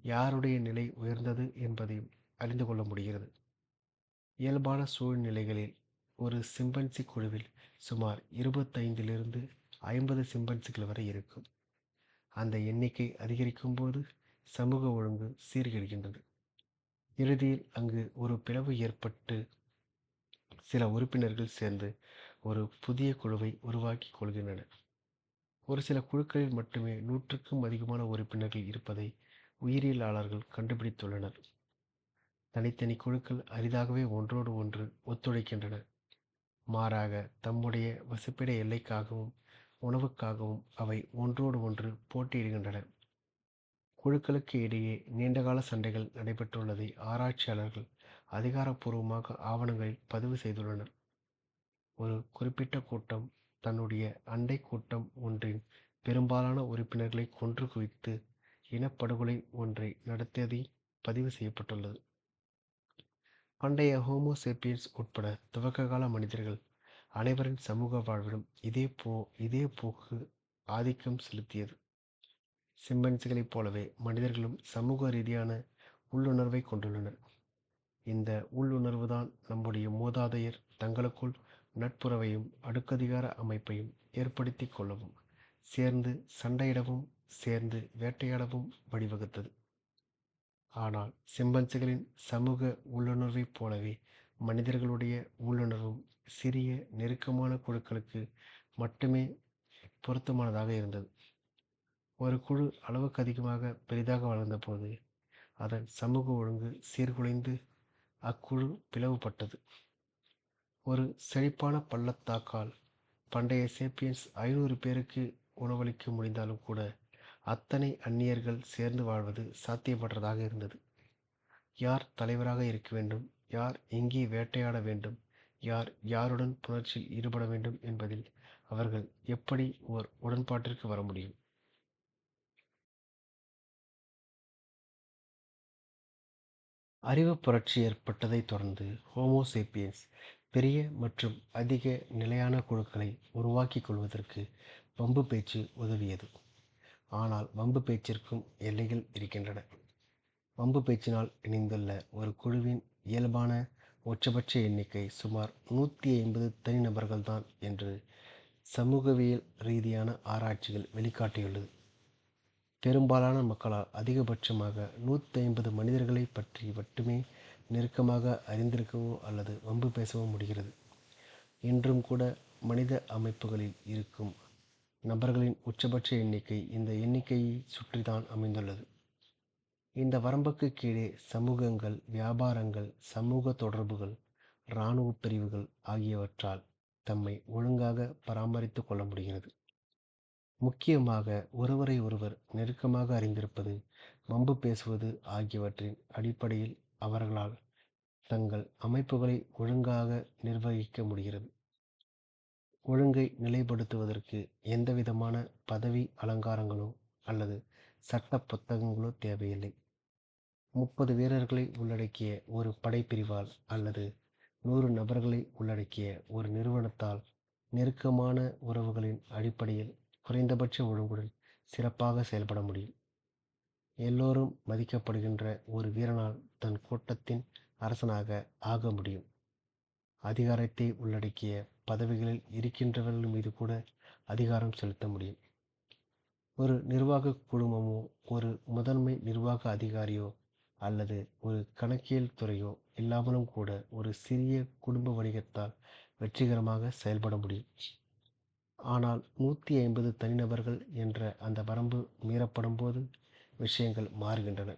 யாருடைய நிலை உயர்ந்தது என்பதையும் அறிந்து கொள்ள முடிகிறது. இயல்பான சூழ்நிலைகளில் ஒரு சிம்பன்சி குழுவில் சுமார் 25லிருந்து 50 சிம்பன்சிகள் வரை இருக்கும். அந்த எண்ணிக்கை அதிகரிக்கும் போது சமூக ஒழுங்கு சீர்கெடுகின்றது. இறுதியில் அங்கு ஒரு பிளவு ஏற்பட்டு சில உறுப்பினர்கள் சேர்ந்து ஒரு புதிய குழுவை உருவாக்கி கொள்கின்றனர். ஒரு சில குழுக்களில் மட்டுமே 100க்கும் அதிகமான உறுப்பினர்கள் இருப்பதை உயிரியலாளர்கள் கண்டுபிடித்துள்ளனர். தனித்தனி குழுக்கள் அரிதாகவே ஒன்றோடு ஒன்று ஒத்துழைக்கின்றன. மாறாக தம்முடைய வசிப்பிட எல்லைக்காகவும் உணவுக்காகவும் அவை ஒன்றோடு ஒன்று போட்டியிடுகின்றன. குழுக்களுக்கு இடையே நீண்டகால சண்டைகள் நடைபெற்றுள்ளதை ஆராய்ச்சியாளர்கள் அதிகாரப்பூர்வமாக ஆவணங்களில் பதிவு செய்துள்ளனர். ஒரு குறிப்பிட்ட கூட்டம் தன்னுடைய அண்டை கூட்டம் ஒன்றின் பெரும்பாலான உறுப்பினர்களை கொன்று குவித்து இனப்படுகொலை ஒன்றை நடத்தியதை பதிவு செய்யப்பட்டுள்ளது. பண்டைய ஹோமோசேப்பியன்ஸ் உட்பட துவக்ககால மனிதர்கள் அனைவரின் சமூக வாழ்விலும் இதே போக்கு ஆதிக்கம் செலுத்தியது. சிம்பன்சிகளைப் போலவே மனிதர்களும் சமூக ரீதியான உள்ளுணர்வை கொண்டுள்ளனர். இந்த உள்ளுணர்வுதான் நம்முடைய மூதாதையர் தங்களுக்குள் நட்புறவையும் அடுக்கதிகார அமைப்பையும் ஏற்படுத்தி கொள்ளவும், சேர்ந்து சண்டையிடவும், சேர்ந்து வேட்டையாடவும் வழிவகுத்தது. ஆனால் சிம்பன்சிகளின் சமூக உள்ளுணர்வைப் போலவே மனிதர்களுடைய உள்ளுணர்வும் சிறிய நெருக்கமான குழுக்களுக்கு மட்டுமே பொருத்தமானதாக இருந்தது. ஒரு குழு அளவுக்கு அதிகமாக பெரிதாக வளர்ந்தபோது அதன் சமூக ஒழுங்கு சீர்குலைந்து அக்குழு பிளவுபட்டது. ஒரு செழிப்பான பள்ளத்தாக்கால் பண்டைய சேப்பியன்ஸ் 500 பேருக்கு உணவளிக்க முடிந்தாலும் கூட அத்தனை அந்நியர்கள் சேர்ந்து வாழ்வது சாத்தியமற்றதாக இருந்தது. யார் தலைவராக இருக்க வேண்டும், யார் எங்கே வேட்டையாட வேண்டும், யார் யாருடன் புணர்ச்சியில் ஈடுபட வேண்டும் என்பதில் அவர்கள் எப்படி ஓர் உடன்பாட்டிற்கு வர முடியும்? அறிவு புரட்சி ஏற்பட்டதைத் தொடர்ந்து ஹோமோசேப்பியன்ஸ் பெரிய மற்றும் அதிக நிலையான குழுக்களை உருவாக்கிக் கொள்வதற்கு வம்பு பேச்சு உதவியது. ஆனால் வம்பு பேச்சிற்கும் எல்லைகள் இருக்கின்றன. வம்பு பேச்சினால் இணைந்துள்ள ஒரு குழுவின் இயல்பான உச்சபட்ச எண்ணிக்கை சுமார் 150 தனிநபர்கள்தான் என்று சமூகவியல் ரீதியான ஆராய்ச்சிகள் வெளிக்காட்டியுள்ளது. பெரும்பாலான மக்களால் அதிகபட்சமாக 150 மனிதர்களை பற்றி மட்டுமே நெருக்கமாக அறிந்திருக்கவோ அல்லது வம்பு பேசவோ முடிகிறது. இன்றும் கூட மனித அமைப்புகளில் இருக்கும் நபர்களின் உச்சபட்ச எண்ணிக்கை இந்த எண்ணிக்கையை சுற்றிதான் அமைந்துள்ளது. இந்த வரம்புக்கு கீழே சமூகங்கள், வியாபாரங்கள், சமூக தொடர்புகள், இராணுவ பிரிவுகள் ஆகியவற்றால் தம்மை ஒழுங்காக பராமரித்து கொள்ள முடிகிறது. முக்கியமாக ஒருவரை ஒருவர் நெருக்கமாக அறிந்திருப்பது, வம்பு பேசுவது ஆகியவற்றின் அடிப்படையில் அவர்களால் தங்கள் அமைப்புகளை ஒழுங்காக நிர்வகிக்க முடிகிறது. ஒழுங்கை நிலைப்படுத்துவதற்கு எந்தவிதமான பதவி அலங்காரங்களோ அல்லது சட்ட புத்தகங்களோ தேவையில்லை. 30 வீரர்களை உள்ளடக்கிய ஒரு படைப்பிரிவால் அல்லது 100 நபர்களை உள்ளடக்கிய ஒரு நிறுவனத்தால் நெருக்கமான உறவுகளின் அடிப்படையில் குறைந்தபட்ச ஒழுங்குடன் சிறப்பாக செயல்பட முடியும். எல்லோரும் மதிக்கப்படுகின்ற ஒரு வீரனால் தன் கூட்டத்தின் அரசனாக ஆக முடியும். அதிகாரத்தை உள்ளடக்கிய பதவிகளில் இருக்கின்றவர்கள் மீது கூட அதிகாரம் செலுத்த முடியும். ஒரு நிர்வாக குழுமமோ ஒரு முதன்மை நிர்வாக அதிகாரியோ அல்லது ஒரு கணக்கியல் துறையோ இல்லாமலும் கூட ஒரு சிறிய குடும்ப வணிகத்தால் வெற்றிகரமாக செயல்பட முடியும். ஆனால் 150 தனிநபர்கள் என்ற அந்த வரம்பு மீறப்படும் போது விஷயங்கள் மாறுகின்றன.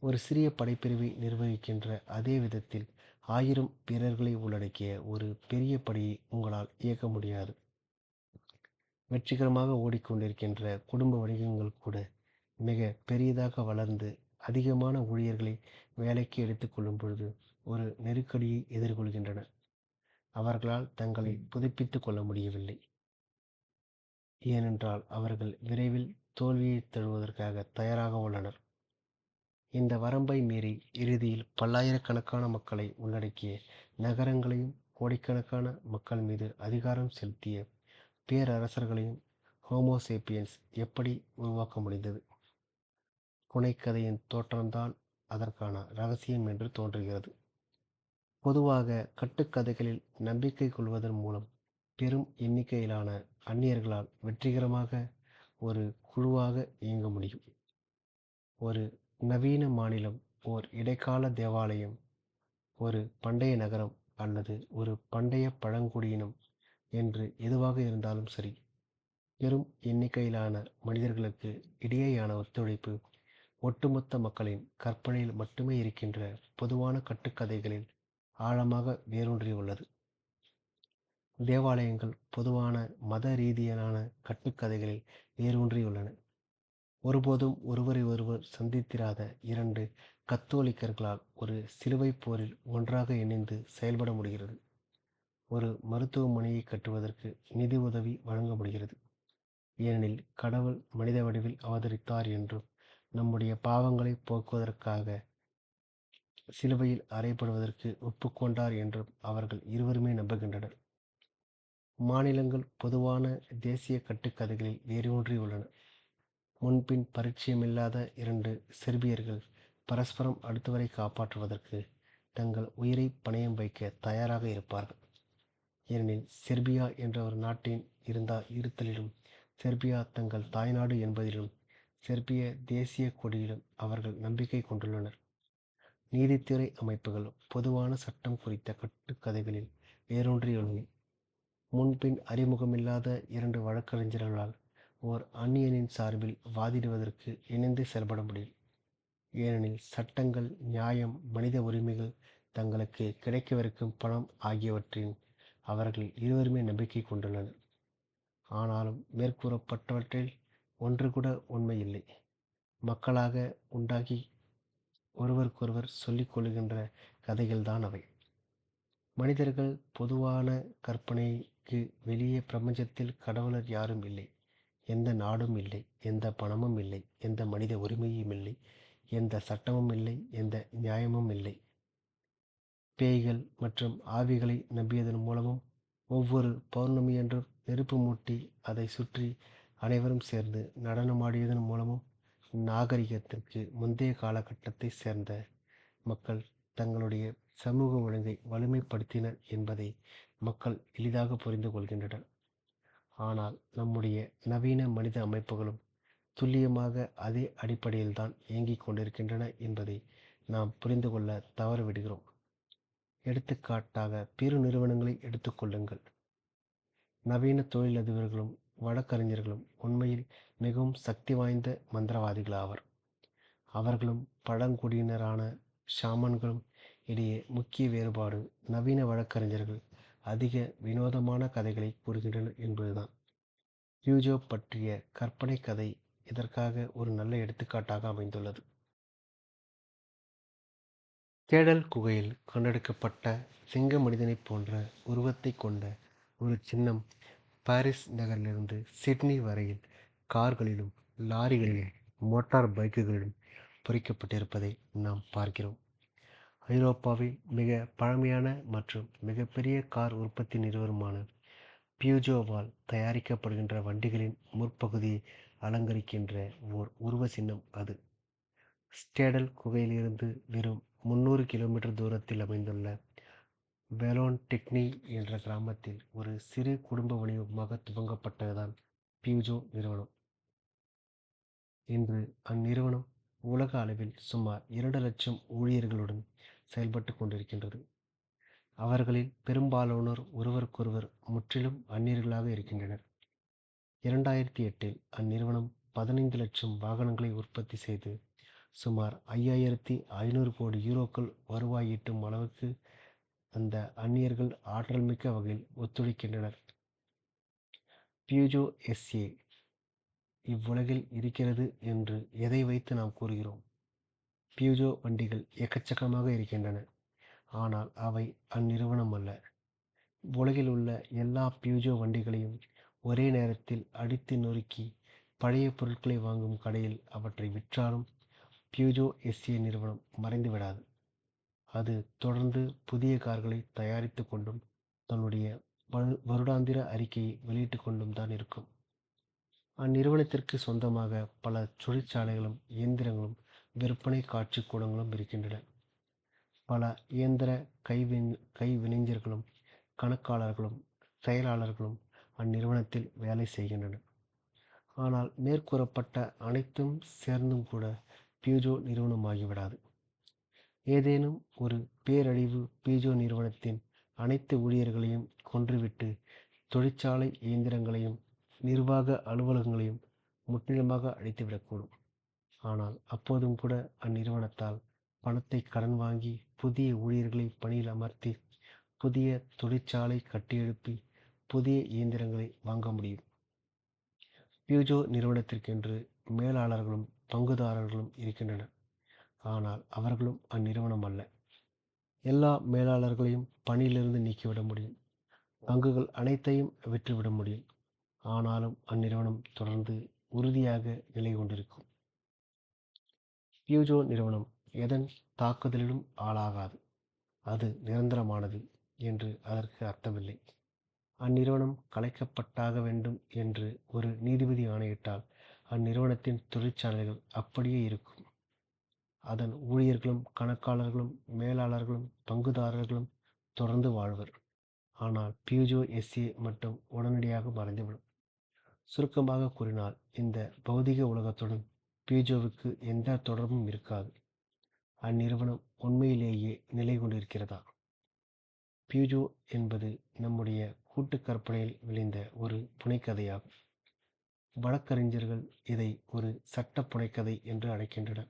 ஒரு சிறிய படைப்பிரிவை நிர்வகிக்கின்ற அதே விதத்தில் 1000 வீரர்களை உள்ளடக்கிய ஒரு பெரிய படையை உங்களால் இயக்க முடியாது. வெற்றிகரமாக ஓடிக்கொண்டிருக்கின்ற குடும்ப வணிகங்கள் கூட மிக பெரியதாக வளர்ந்து அதிகமான ஊழியர்களை வேலைக்கு எடுத்துக் கொள்ளும் பொழுது ஒரு நெருக்கடியை எதிர்கொள்கின்றன. அவர்களால் தங்களை புதுப்பித்துக் கொள்ள முடியவில்லை. ஏனென்றால் அவர்கள் விரைவில் தோல்வியை தழுவதற்காக தயாராக உள்ளனர். இந்த வரம்பை மீறி இறுதியில் பல்லாயிரக்கணக்கான மக்களை உள்ளடக்கிய நகரங்களையும் கோடிக்கணக்கான மக்கள் மீது அதிகாரம் செலுத்திய பேரரசர்களையும் ஹோமோசேப்பியன்ஸ் எப்படி உருவாக்க முடிந்தது? புனைக்கதையின் தோற்றம்தான் அதற்கான ரகசியம் என்று தோன்றுகிறது. பொதுவாக கட்டுக்கதைகளில் நம்பிக்கை கொள்வதன் மூலம் பெரும் எண்ணிக்கையிலான அந்நியர்களால் வெற்றிகரமாக ஒரு குழுவாக இயங்க முடியும். ஒரு நவீன மாநிலம், ஓர் இடைக்கால தேவாலயம், ஒரு பண்டைய நகரம் அல்லது ஒரு பண்டைய பழங்குடியினம் என்று எதுவாக இருந்தாலும் சரி, பெரும் எண்ணிக்கையிலான மனிதர்களுக்கு இடையேயான ஒத்துழைப்பு ஒட்டுமொத்த மக்களின் கற்பனையில் மட்டுமே இருக்கின்ற பொதுவான கட்டுக்கதைகளில் ஆழமாக வேரூன்றியுள்ளது. தேவாலயங்கள் பொதுவான மத ரீதியிலான கட்டுக்கதைகளில் வேரூன்றியுள்ளன. ஒருபோதும் ஒருவரை ஒருவர் சந்தித்திராத 2 கத்தோலிக்கர்களால் ஒரு சிலுவைப் போரில் ஒன்றாக இணைந்து செயல்பட முடிகிறது. ஒரு மருத்துவமனையை கட்டுவதற்கு நிதி உதவி வழங்க முடிகிறது. ஏனெனில் கடவுள் மனித வடிவில் அவதரித்தார் என்றும் நம்முடைய பாவங்களை போக்குவதற்காக சிலுவையில் அறையப்படுவதற்கு ஒப்புக்கொண்டார் என்றும் அவர்கள் இருவருமே நம்புகின்றனர். மாநிலங்கள் பொதுவான தேசிய கட்டுக்கதைகளில் வேரூன்றியுள்ளன. முன்பின் பரிச்சயமில்லாத 2 செர்பியர்கள் பரஸ்பரம் அடுத்தவரை காப்பாற்றுவதற்கு தங்கள் உயிரை பணயம் வைக்க தயாராக இருப்பார்கள். ஏனெனில் செர்பியா என்ற ஒரு நாட்டின் இருத்தலிலும் செர்பியா தங்கள் தாய்நாடு என்பதிலும் செர்பிய தேசிய கொடியிலும் அவர்கள் நம்பிக்கை கொண்டுள்ளனர். நீதித்துறை அமைப்புகள் பொதுவான சட்டம் குறித்த கட்டுக்கதைகளில் வேரூன்றியுள்ளன. முன்பின் அறிமுகமில்லாத 2 வழக்கறிஞர்களால் ஓர் அந்நியனின் சார்பில் வாதிடுவதற்கு இணைந்து செயல்பட முடியும். ஏனெனில் சட்டங்கள், நியாயம், மனித உரிமைகள், தங்களுக்கு கிடைக்கவிருக்கும் பணம் ஆகியவற்றின் அவர்கள் இருவருமே நம்பிக்கை கொண்டுள்ளனர். ஆனாலும் மேற்கூறப்பட்டவற்றில் ஒன்று கூட உண்மை இல்லை. மக்களாக உண்டாகி ஒருவருக்கொருவர் சொல்லிக் கொள்ளுகின்ற கதைகள்தான் அவை. மனிதர்கள் பொதுவான கற்பனைக்கு வெளியே பிரபஞ்சத்தில் கடவுளர் யாரும் இல்லை. எந்த நாடும் இல்லை, எந்த பணமும் இல்லை, எந்த மனித உரிமையும் இல்லை, எந்த சட்டமும் இல்லை, எந்த நியாயமும் இல்லை. பேய்கள் மற்றும் ஆவிகளை நம்பியதன் மூலமும் ஒவ்வொரு பௌர்ணமியன்றும் நெருப்பு மூட்டி அதை சுற்றி அனைவரும் சேர்ந்து நடனமாடியதன் மூலமும் நாகரிகத்திற்கு முந்தைய காலகட்டத்தை சேர்ந்த மக்கள் தங்களுடைய சமூக ஒழுங்கை வலிமைப்படுத்தினர் என்பதை மக்கள் எளிதாக புரிந்து கொள்கின்றனர். ஆனால் நம்முடைய நவீன மனித அமைப்புகளும் துல்லியமாக அதே அடிப்படையில்தான் இயங்கிக் கொண்டிருக்கின்றன என்பதை நாம் புரிந்து கொள்ள தவறிவிடுகிறோம். எடுத்துக்காட்டாக பெரு நிறுவனங்களை எடுத்துக்கொள்ளுங்கள். நவீன தொழிலதிபர்களும் வழக்கறிஞர்களும் உண்மையில் மிகவும் சக்தி வாய்ந்த மந்திரவாதிகளாவர். அவர்களும் பழங்குடியினரான ஷாமன்களும் இடையே முக்கிய வேறுபாடு நவீன வழக்கறிஞர்கள் அதிக வினோதமான கதைகளை கூறுகின்றனர் என்பதுதான். பியூஜோ பற்றிய கற்பனை கதை இதற்காக ஒரு நல்ல எடுத்துக்காட்டாக அமைந்துள்ளது. தேடல் குகையில் கண்டெடுக்கப்பட்ட சிங்க மனிதனைப் போன்ற உருவத்தைக் கொண்ட ஒரு சின்னம் பாரிஸ் நகரிலிருந்து சிட்னி வரையில் கார்களிலும், லாரிகளிலும், மோட்டார் பைக்குகளிலும் பொறிக்கப்பட்டிருப்பதை நாம் பார்க்கிறோம். ஐரோப்பாவின் மிக பழமையான மற்றும் மிகப்பெரிய கார் உற்பத்தி நிறுவனமான பியூஜோவால் தயாரிக்கப்படுகின்ற வண்டிகளின் முற்பகுதியை அலங்கரிக்கின்ற ஓர் உருவ சின்னம் அது. ஸ்டேடல் குகையிலிருந்து வெறும் 300 கிலோமீட்டர் தூரத்தில் அமைந்துள்ள வெலோன்டிக்னி என்ற கிராமத்தில் ஒரு சிறு குடும்ப வணிகமாக துவங்கப்பட்டதுதான் பியூஜோ நிறுவனம். இன்று அந்நிறுவனம் உலக அளவில் சுமார் 2 லட்சம் ஊழியர்களுடன் செயல்பட்டு கொண்டிருக்கின்றது. அவர்களில் பெரும்பாலானோர் ஒருவருக்கொருவர் முற்றிலும் அந்நியர்களாக இருக்கின்றனர். 2008இல் அந்நிறுவனம் 15 லட்சம் வாகனங்களை உற்பத்தி செய்து சுமார் 5500 கோடி யூரோக்கள் வருவாய் ஈட்டும் அளவுக்கு அந்த அந்நியர்கள் ஆற்றல்மிக்க வகையில் ஒத்துழைக்கின்றனர். பியூஜோ எஸ்ஏ இவ்வுலகில் இருக்கிறது என்று எதை வைத்து நாம் கூறுகிறோம்? பியூஜோ வண்டிகள் எக்கச்சக்கமாக இருக்கின்றன. ஆனால் அவை அந்நிறுவனம் அல்ல. உலகில் உள்ள எல்லா பியூஜோ வண்டிகளையும் ஒரே நேரத்தில் அடித்து நொறுக்கி பழைய பொருட்களை வாங்கும் கடையில் அவற்றை விற்றாலும் பியூஜோ எஸ்ஏ நிறுவனம் மறைந்து விடாது. அது தொடர்ந்து புதிய கார்களை தயாரித்து கொண்டும் தன்னுடைய வருடாந்திர அறிக்கையை வெளியிட்டு கொண்டும் தான் இருக்கும். அந்நிறுவனத்திற்கு சொந்தமாக பல தொழிற்சாலைகளும் இயந்திரங்களும் விற்பனை காட்சி கூடங்களும் இருக்கின்றன. பல இயந்திர கைவினைஞர்களும் கணக்காளர்களும் செயலாளர்களும் அந்நிறுவனத்தில் வேலை செய்கின்றனர். ஆனால் மேற்கூறப்பட்ட அனைத்தும் சேர்ந்தும் கூட பியூஜோ நிறுவனமாகிவிடாது. ஏதேனும் ஒரு பேரழிவு பியூஜோ நிறுவனத்தின் அனைத்து ஊழியர்களையும் கொன்றுவிட்டு தொழிற்சாலை இயந்திரங்களையும் நிர்வாக அலுவலகங்களையும் முற்றிலுமாக அழித்துவிடக்கூடும். ஆனால் அப்போதும் கூட அந்நிறுவனத்தால் பணத்தை கடன் வாங்கி புதிய ஊழியர்களை பணியில் அமர்த்தி புதிய தொழிற்சாலை கட்டியெழுப்பி புதிய இயந்திரங்களை வாங்க முடியும். பியூஜோ நிறுவனத்திற்கென்று மேலாளர்களும் பங்குதாரர்களும் இருக்கின்றனர். ஆனால் அவர்களும் அந்நிறுவனம் அல்ல. எல்லா மேலாளர்களையும் பணியிலிருந்து நீக்கிவிட முடியும். பங்குகள் அனைத்தையும் விற்றுவிட முடியும். ஆனாலும் அந்நிறுவனம் தொடர்ந்து உறுதியாக நிலை கொண்டிருக்கும். பியூஜோ நிறுவனம் எதன் தாக்குதலிலும் ஆளாகாது. அது நிரந்தரமானது என்று அதற்கு அர்த்தமில்லை. அந்நிறுவனம் கலைக்கப்பட்டாக வேண்டும் என்று ஒரு நீதிபதி ஆணையிட்டால் அந்நிறுவனத்தின் தொழிற்சாலைகள் அப்படியே இருக்கும். அதன் ஊழியர்களும் கணக்காளர்களும் மேலாளர்களும் பங்குதாரர்களும் தொடர்ந்து வாழ்வர். ஆனால் பியூஜோ எஸ்ஏ மட்டும் உடனடியாக மறைந்துவிடும். சுருக்கமாக கூறினால் இந்த பௌதிக உலகத்துடன் பியூஜோவுக்கு எந்த தொடர்பும் இருக்காது. அந்நிறுவனம் உண்மையிலேயே நிலை கொண்டிருக்கிறதா? பியூஜோ என்பது நம்முடைய கூட்டு கற்பனையில் விளைந்த ஒரு புனைக்கதையாகும். வழக்கறிஞர்கள் இதை ஒரு சட்ட புனைக்கதை என்று அழைக்கின்றனர்.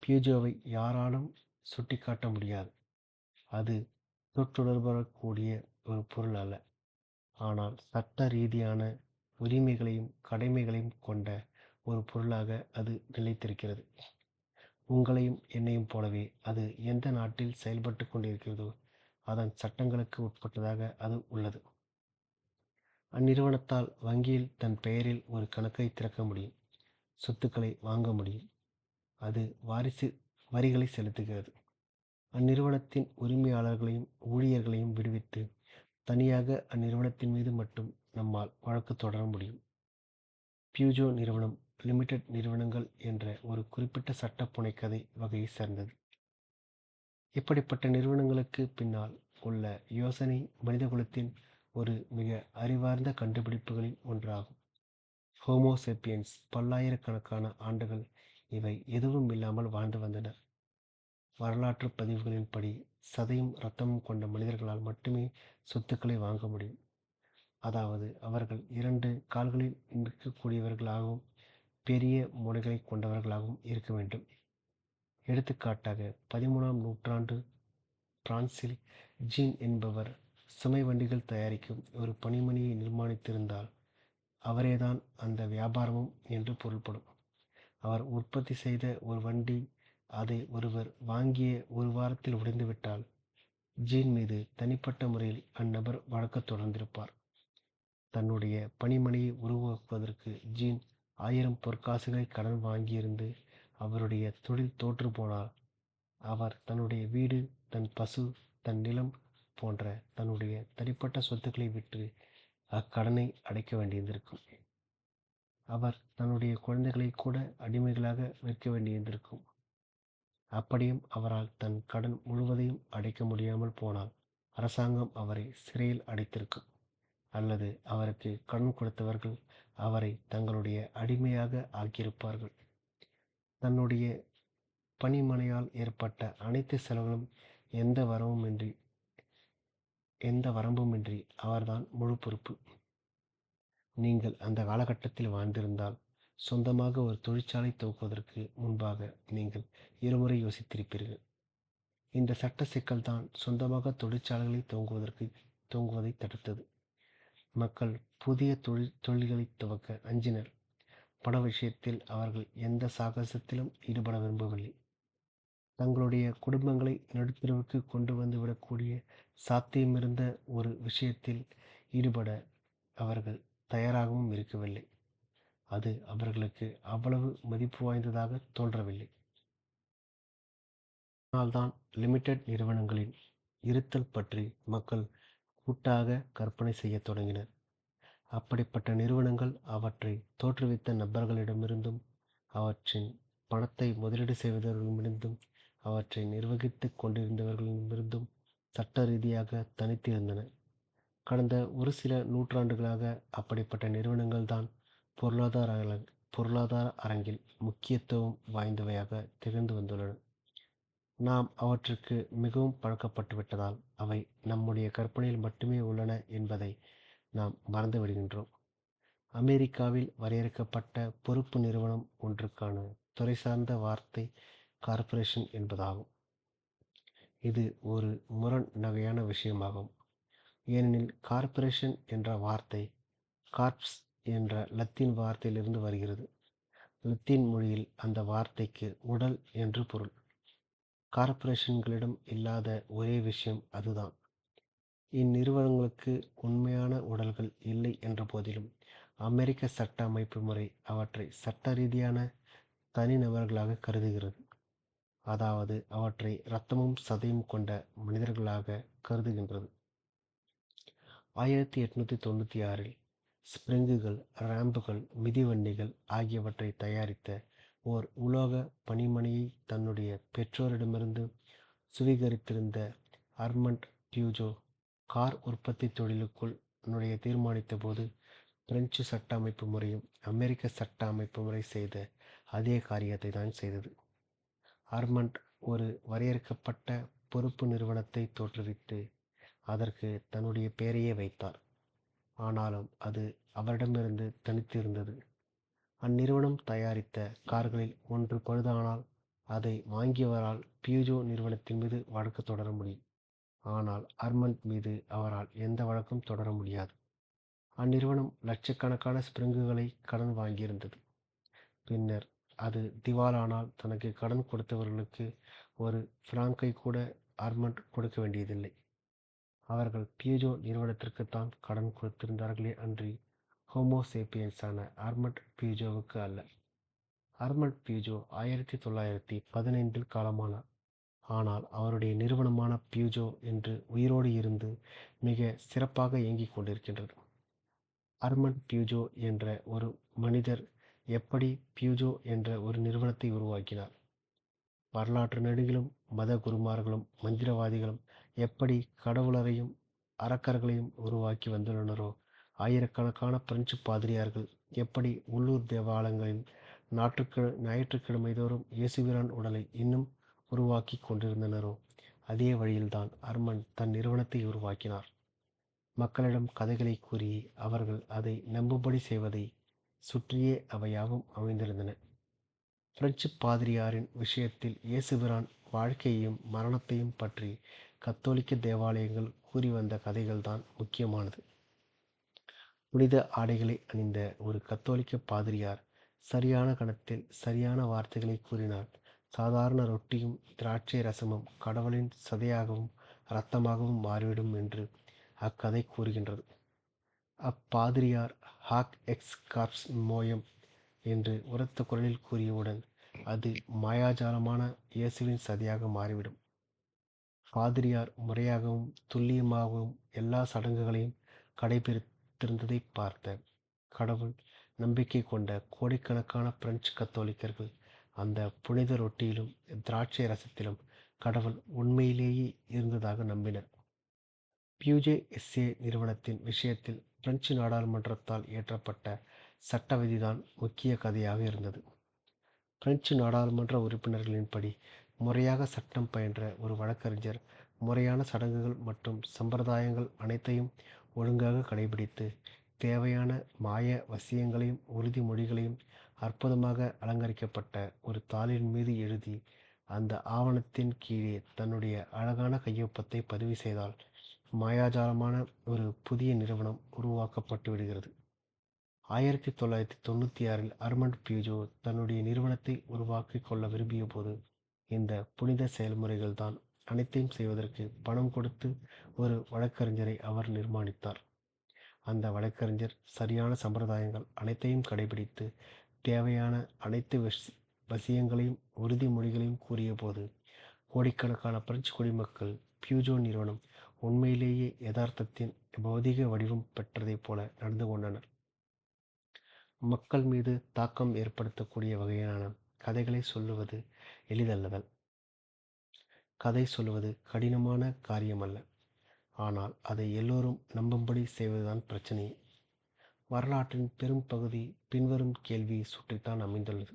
பியூஜோவை யாராலும் சுட்டிக்காட்ட முடியாது. அது தொட்டுணரக்கூடிய ஒரு பொருள் அல்ல. ஆனால் சட்ட ரீதியான உரிமைகளையும் கடமைகளையும் கொண்ட ஒரு பொருளாக அது நிலைத்திருக்கிறது. உங்களையும் என்னையும் போலவே அது எந்த நாட்டில் செயல்பட்டு கொண்டிருக்கிறதோ அதன் சட்டங்களுக்கு உட்பட்டதாக அது உள்ளது. அந்நிறுவனத்தால் வங்கியில் தன் பெயரில் ஒரு கணக்கை திறக்க முடியும். சொத்துக்களை வாங்க முடியும். அது வாரிசு வரிகளை செலுத்துகிறது. அந்நிறுவனத்தின் உரிமையாளர்களையும் ஊழியர்களையும் விடுவித்து தனியாக அந்நிறுவனத்தின் மீது மட்டும் நம்மால் வழக்கு தொடர முடியும். பியூஜோ நிறுவனம் லிமிடெட் நிறுவனங்கள் என்ற ஒரு குறிப்பிட்ட சட்ட புனைக்கதை வகையை சேர்ந்தது. இப்படிப்பட்ட நிறுவனங்களுக்கு பின்னால் உள்ள யோசனை மனிதகுலத்தின் ஒரு மிக அறிவார்ந்த கண்டுபிடிப்புகளில் ஒன்றாகும். ஹோமோசேப்பியன்ஸ் பல்லாயிரக்கணக்கான ஆண்டுகள் இவை எதுவும் இல்லாமல் வாழ்ந்து வந்தனர். வரலாற்று பதிவுகளின்படி சதையும் இரத்தமும் கொண்ட மனிதர்களால் மட்டுமே சொத்துக்களை வாங்க முடியும். அதாவது அவர்கள் 2 கால்களில் நிற்கக்கூடியவர்களாகவும் பெரிய மூளைகளை கொண்டவர்களாகவும் இருக்க வேண்டும். எடுத்துக்காட்டாக 13ஆம் நூற்றாண்டு பிரான்சில் ஜீன் என்பவர் சுமை வண்டிகள் தயாரிக்கும் ஒரு பணிமனையை நிர்மாணித்திருந்தால் அவரேதான் அந்த வியாபாரமும் என்று பொருள்படும். அவர் உற்பத்தி செய்த ஒரு வண்டி அதை ஒருவர் வாங்கிய ஒரு வாரத்தில் உடைந்துவிட்டால் ஜீன் மீது தனிப்பட்ட முறையில் அந்நபர் வழக்கு தொடர்ந்திருப்பார். தன்னுடைய பணிமனையை உருவாக்குவதற்கு ஜீன் 1000 பொற்காசுகளை கடன் வாங்கியிருந்து அவருடைய தொழில் தோற்று போனால் அவர் தன்னுடைய வீடு, தன் பசு, தன் நிலம் போன்ற தன்னுடைய தனிப்பட்ட சொத்துக்களை விற்று அக்கடனை அடைக்க வேண்டியிருந்திருக்கும். அவர் தன்னுடைய குழந்தைகளை கூட அடிமைகளாக விற்க வேண்டியிருந்திருக்கும். அப்படியும் அவரால் தன் கடன் முழுவதையும் அடைக்க முடியாமல் போனால் அரசாங்கம் அவரை சிறையில் அடைத்திருக்கும். அல்லது அவருக்கு கடன் கொடுத்தவர்கள் அவரை தங்களுடைய அடிமையாக ஆக்கியிருப்பார்கள். தன்னுடைய பணிமனையால் ஏற்பட்ட அனைத்து செலவுகளும் எந்த வரம்புமின்றி அவர்தான் முழு பொறுப்பு. நீங்கள் அந்த காலகட்டத்தில் வாழ்ந்திருந்தால் சொந்தமாக ஒரு தொழிற்சாலை துவக்குவதற்கு முன்பாக நீங்கள் இருமுறை யோசித்திருப்பீர்கள். இந்த சட்ட சிக்கல் தான் சொந்தமாக தொழிற்சாலைகளை துவங்குவதை தடுத்தது. மக்கள் புதிய தொழில்களை துவக்க அஞ்சினர். பண விஷயத்தில் அவர்கள் எந்த சாகசத்திலும் ஈடுபட விரும்பவில்லை. தங்களுடைய குடும்பங்களை நடுத்தருவுக்கு கொண்டு வந்து விடக்கூடிய சாத்தியமிருந்த ஒரு விஷயத்தில் ஈடுபட அவர்கள் தயாராகவும் இருக்கவில்லை. அது அவர்களுக்கு அவ்வளவு மதிப்பு வாய்ந்ததாக தோன்றவில்லை. அதனால்தான் லிமிடெட் நிறுவனங்களின் இருத்தல் பற்றி மக்கள் கூட்டாக கற்பனை செய்ய தொடங்கினர். அப்படிப்பட்ட நிறுவனங்கள் அவற்றை தோற்றுவித்த நபர்களிடமிருந்தும் அவற்றின் பணத்தை முதலீடு செய்வதர்களிடமிருந்தும் அவற்றை நிர்வகித்துக் கொண்டிருந்தவர்களிடமிருந்தும் சட்ட ரீதியாக தனித்து இருந்தன. கடந்த ஒரு சில நூற்றாண்டுகளாக அப்படிப்பட்ட நிறுவனங்கள் தான் பொருளாதார அரங்கில் முக்கியத்துவம் வாய்ந்தவையாக திகழ்ந்து வந்துள்ளன. நாம் அவற்றுக்கு மிகவும் பழக்கப்பட்டு விட்டதால் அவை நம்முடைய கற்பனையில் மட்டுமே உள்ளன என்பதை நாம் மறந்து விடுகின்றோம். அமெரிக்காவில் வரையறுக்கப்பட்ட பொறுப்பு நிறுவனம் ஒன்றுக்கான துறை சார்ந்த வார்த்தை கார்ப்பரேஷன் என்பதாகும். இது ஒரு முரண் நகையான விஷயமாகும். ஏனெனில் கார்ப்பரேஷன் என்ற வார்த்தை கார்ப்ஸ் என்ற லத்தீன் வார்த்தையிலிருந்து வருகிறது. லத்தீன் மொழியில் அந்த வார்த்தைக்கு உடல் என்று பொருள். கார்ப்பரேஷன்களிடம் இல்லாத ஒரே விஷயம் அதுதான். இந்நிறுவனங்களுக்கு உண்மையான உடல்கள் இல்லை என்ற போதிலும் அமெரிக்க சட்ட அமைப்பு முறை அவற்றை சட்ட ரீதியான தனிநபர்களாக கருதுகிறது. அதாவது அவற்றை இரத்தமும் சதையும் கொண்ட மனிதர்களாக கருதுகின்றது. 1896இல் ஸ்பிரிங்குகள், ரேம்புகள், மிதிவண்டிகள் ஆகியவற்றை தயாரித்த ஓர் உலோக பணிமனையை தன்னுடைய பெற்றோரிடமிருந்து சுவீகரித்திருந்த அர்மண்ட் பியூஜோ கார் உற்பத்தி தொழிலுக்குள் நுழைய தீர்மானித்த போது பிரெஞ்சு சட்ட அமைப்பு முறையும் அமெரிக்க சட்ட அமைப்பு முறை செய்த அதே காரியத்தை தான் செய்தது. அர்மண்ட் ஒரு வரையறுக்கப்பட்ட பொறுப்பு நிறுவனத்தை தோற்றுவித்து அதற்கு தன்னுடைய பெயரையே வைத்தார். ஆனாலும் அது அவரிடமிருந்து தனித்து இருந்தது. அந்நிறுவனம் தயாரித்த கார்களில் ஒன்று பழுதானால் அதை வாங்கியவரால் பியூஜோ நிறுவனத்தின் மீது வழக்கு தொடர முடியும். ஆனால் அர்மண்ட் மீது அவரால் எந்த வழக்கும் தொடர முடியாது. அந்நிறுவனம் லட்சக்கணக்கான ஸ்பிரிங்குகளை கடன் வாங்கியிருந்தது. பின்னர் அது திவாலானால் தனக்கு கடன் கொடுத்தவர்களுக்கு ஒரு பிராங்கை கூட அர்மண்ட் கொடுக்க வேண்டியதில்லை. அவர்கள் பியூஜோ நிறுவனத்திற்குத்தான் கடன் கொடுத்திருந்தார்களே அன்றி ஹோமோ சேப்பியன்ஸான அர்மண்ட் பியூஜோவுக்கு அல்ல. அர்மண்ட் பியூஜோ 1915இல் காலமானார். ஆனால் அவருடைய நிறுவனமான பியூஜோ என்று உயிரோடு இருந்து மிக சிறப்பாக இயங்கிக் கொண்டிருக்கின்றது. அர்மண்ட் பியூஜோ என்ற ஒரு மனிதர் எப்படி பியூஜோ என்ற ஒரு நிறுவனத்தை உருவாக்கினார்? வரலாற்று நெடுகிலும் மத குருமார்களும் மந்திரவாதிகளும் எப்படி கடவுளரையும் அரக்கர்களையும் உருவாக்கி வந்துள்ளனரோ, ஆயிரக்கணக்கான பிரெஞ்சு பாதிரியார்கள் எப்படி உள்ளூர் தேவாலயங்களில் ஞாயிற்றுக்கிழமை தோறும் இயேசுபிரான் உடலை இன்னும் உருவாக்கி கொண்டிருந்தனரோ, அதே வழியில்தான் அர்மண்ட் தன் நிறுவனத்தை உருவாக்கினார். மக்களிடம் கதைகளை கூறி அவர்கள் அதை நம்பும்படி செய்வதை சுற்றியே அவையாவும் அமைந்திருந்தன. பிரெஞ்சு பாதிரியாரின் விஷயத்தில் இயேசுபிரான் வாழ்க்கையையும் மரணத்தையும் பற்றி கத்தோலிக்க தேவாலயங்கள் கூறி வந்த கதைகள்தான் முக்கியமானது. புனித ஆடைகளை அணிந்த ஒரு கத்தோலிக்க பாதிரியார் சரியான கணத்தில் சரியான வார்த்தைகளை கூறினார். சாதாரண ரொட்டியும் திராட்சை ரசமும் கடவுளின் சதையாகவும் இரத்தமாகவும் மாறிவிடும் என்று அக்கதை கூறுகின்றது. அப்பாதிரியார் "ஹாக் எக்ஸ் கார்ப்ஸ் மோயம்" என்று உரத்த குரலில் கூறியவுடன் அது மாயாஜாலமான இயேசுவின் சதியாக மாறிவிடும். பாதிரியார் முறையாகவும் துல்லியமாகவும் எல்லா சடங்குகளையும் கடைபிடித்திருந்ததைப் பார்த்த கடவுள் நம்பிக்கை கொண்ட கோடிக்கணக்கான பிரெஞ்சு கத்தோலிக்கர்கள் அந்த புனித ரொட்டியிலும் திராட்சை ரசத்திலும் கடவுள் உண்மையிலேயே இருந்ததாக நம்பினர். பியூஜே எஸ்ஏ நிறுவனத்தின் விஷயத்தில் பிரெஞ்சு நாடாளுமன்றத்தால் இயற்றப்பட்ட சட்ட விதிதான் முக்கிய கதையாக இருந்தது. பிரெஞ்சு நாடாளுமன்ற உறுப்பினர்களின்படி முறையாக சட்டம் பயின்ற ஒரு வழக்கறிஞர் முறையான சடங்குகள் மற்றும் சம்பிரதாயங்கள் அனைத்தையும் ஒழுங்காக கடைபிடித்து தேவையான மாய வசியங்களையும் உறுதிமொழிகளையும் அற்புதமாக அலங்கரிக்கப்பட்ட ஒரு தாளின் மீது எழுதி அந்த ஆவணத்தின் கீழே தன்னுடைய அழகான கையொப்பத்தை பதிவு செய்தால் மாயாஜாலமான ஒரு புதிய நிறுவனம் உருவாக்கப்பட்டு விடுகிறது. 1996இல் அர்மண்ட் பியூஜோ தன்னுடைய நிறுவனத்தை உருவாக்கிக் கொள்ள விரும்பிய போது இந்த புனித செயல்முறைகள் தான் அனைத்தையும் செய்வதற்கு பணம் கொடுத்து ஒரு வழக்கறிஞரை அவர் நிர்மாணித்தார். அந்த வழக்கறிஞர் சரியான சம்பிரதாயங்கள் அனைத்தையும் கடைபிடித்து தேவையான அனைத்து வசியங்களையும் உறுதிமொழிகளையும் கூறியபோது கோடிக்கணக்கான பிரெஞ்சு குடிமக்கள் பியூஜோ நிறுவனம் உண்மையிலேயே யதார்த்தத்தின் பௌதிக வடிவம் பெற்றதைப் போல நடந்து கொண்டனர். மக்கள் மீது தாக்கம் ஏற்படுத்தக்கூடிய வகையான கதைகளை சொல்லுவது எளிதல்லவல். கதை சொல்லுவது கடினமான காரியமல்ல. ஆனால் அதை எல்லோரும் நம்பும்படி செய்வதுதான் பிரச்சனையே. வரலாற்றின் பெரும் பகுதி பின்வரும் கேள்வியை சுற்றித்தான் அமைந்துள்ளது.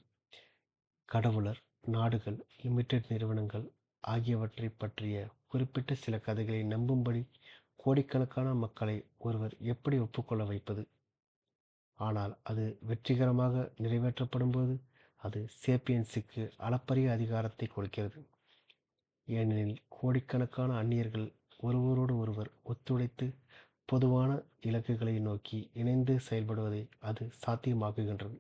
கடவுளர், நாடுகள், லிமிடெட் நிறுவனங்கள் ஆகியவற்றை பற்றிய குறிப்பிட்ட சில கதைகளை நம்பும்படி கோடிக்கணக்கான மக்களை ஒருவர் எப்படி ஒப்புக்கொள்ள வைப்பது? ஆனால் அது வெற்றிகரமாக நிறைவேற்றப்படும்போது அது சேப்பியன்ஸுக்கு அளப்பரிய அதிகாரத்தை கொடுக்கிறது. ஏனெனில் கோடிக்கணக்கான அந்நியர்கள் ஒருவரோடு ஒருவர் ஒத்துழைத்து பொதுவான இலக்குகளை நோக்கி இணைந்து செயல்படுவதை அது சாத்தியமாக்குகின்றது.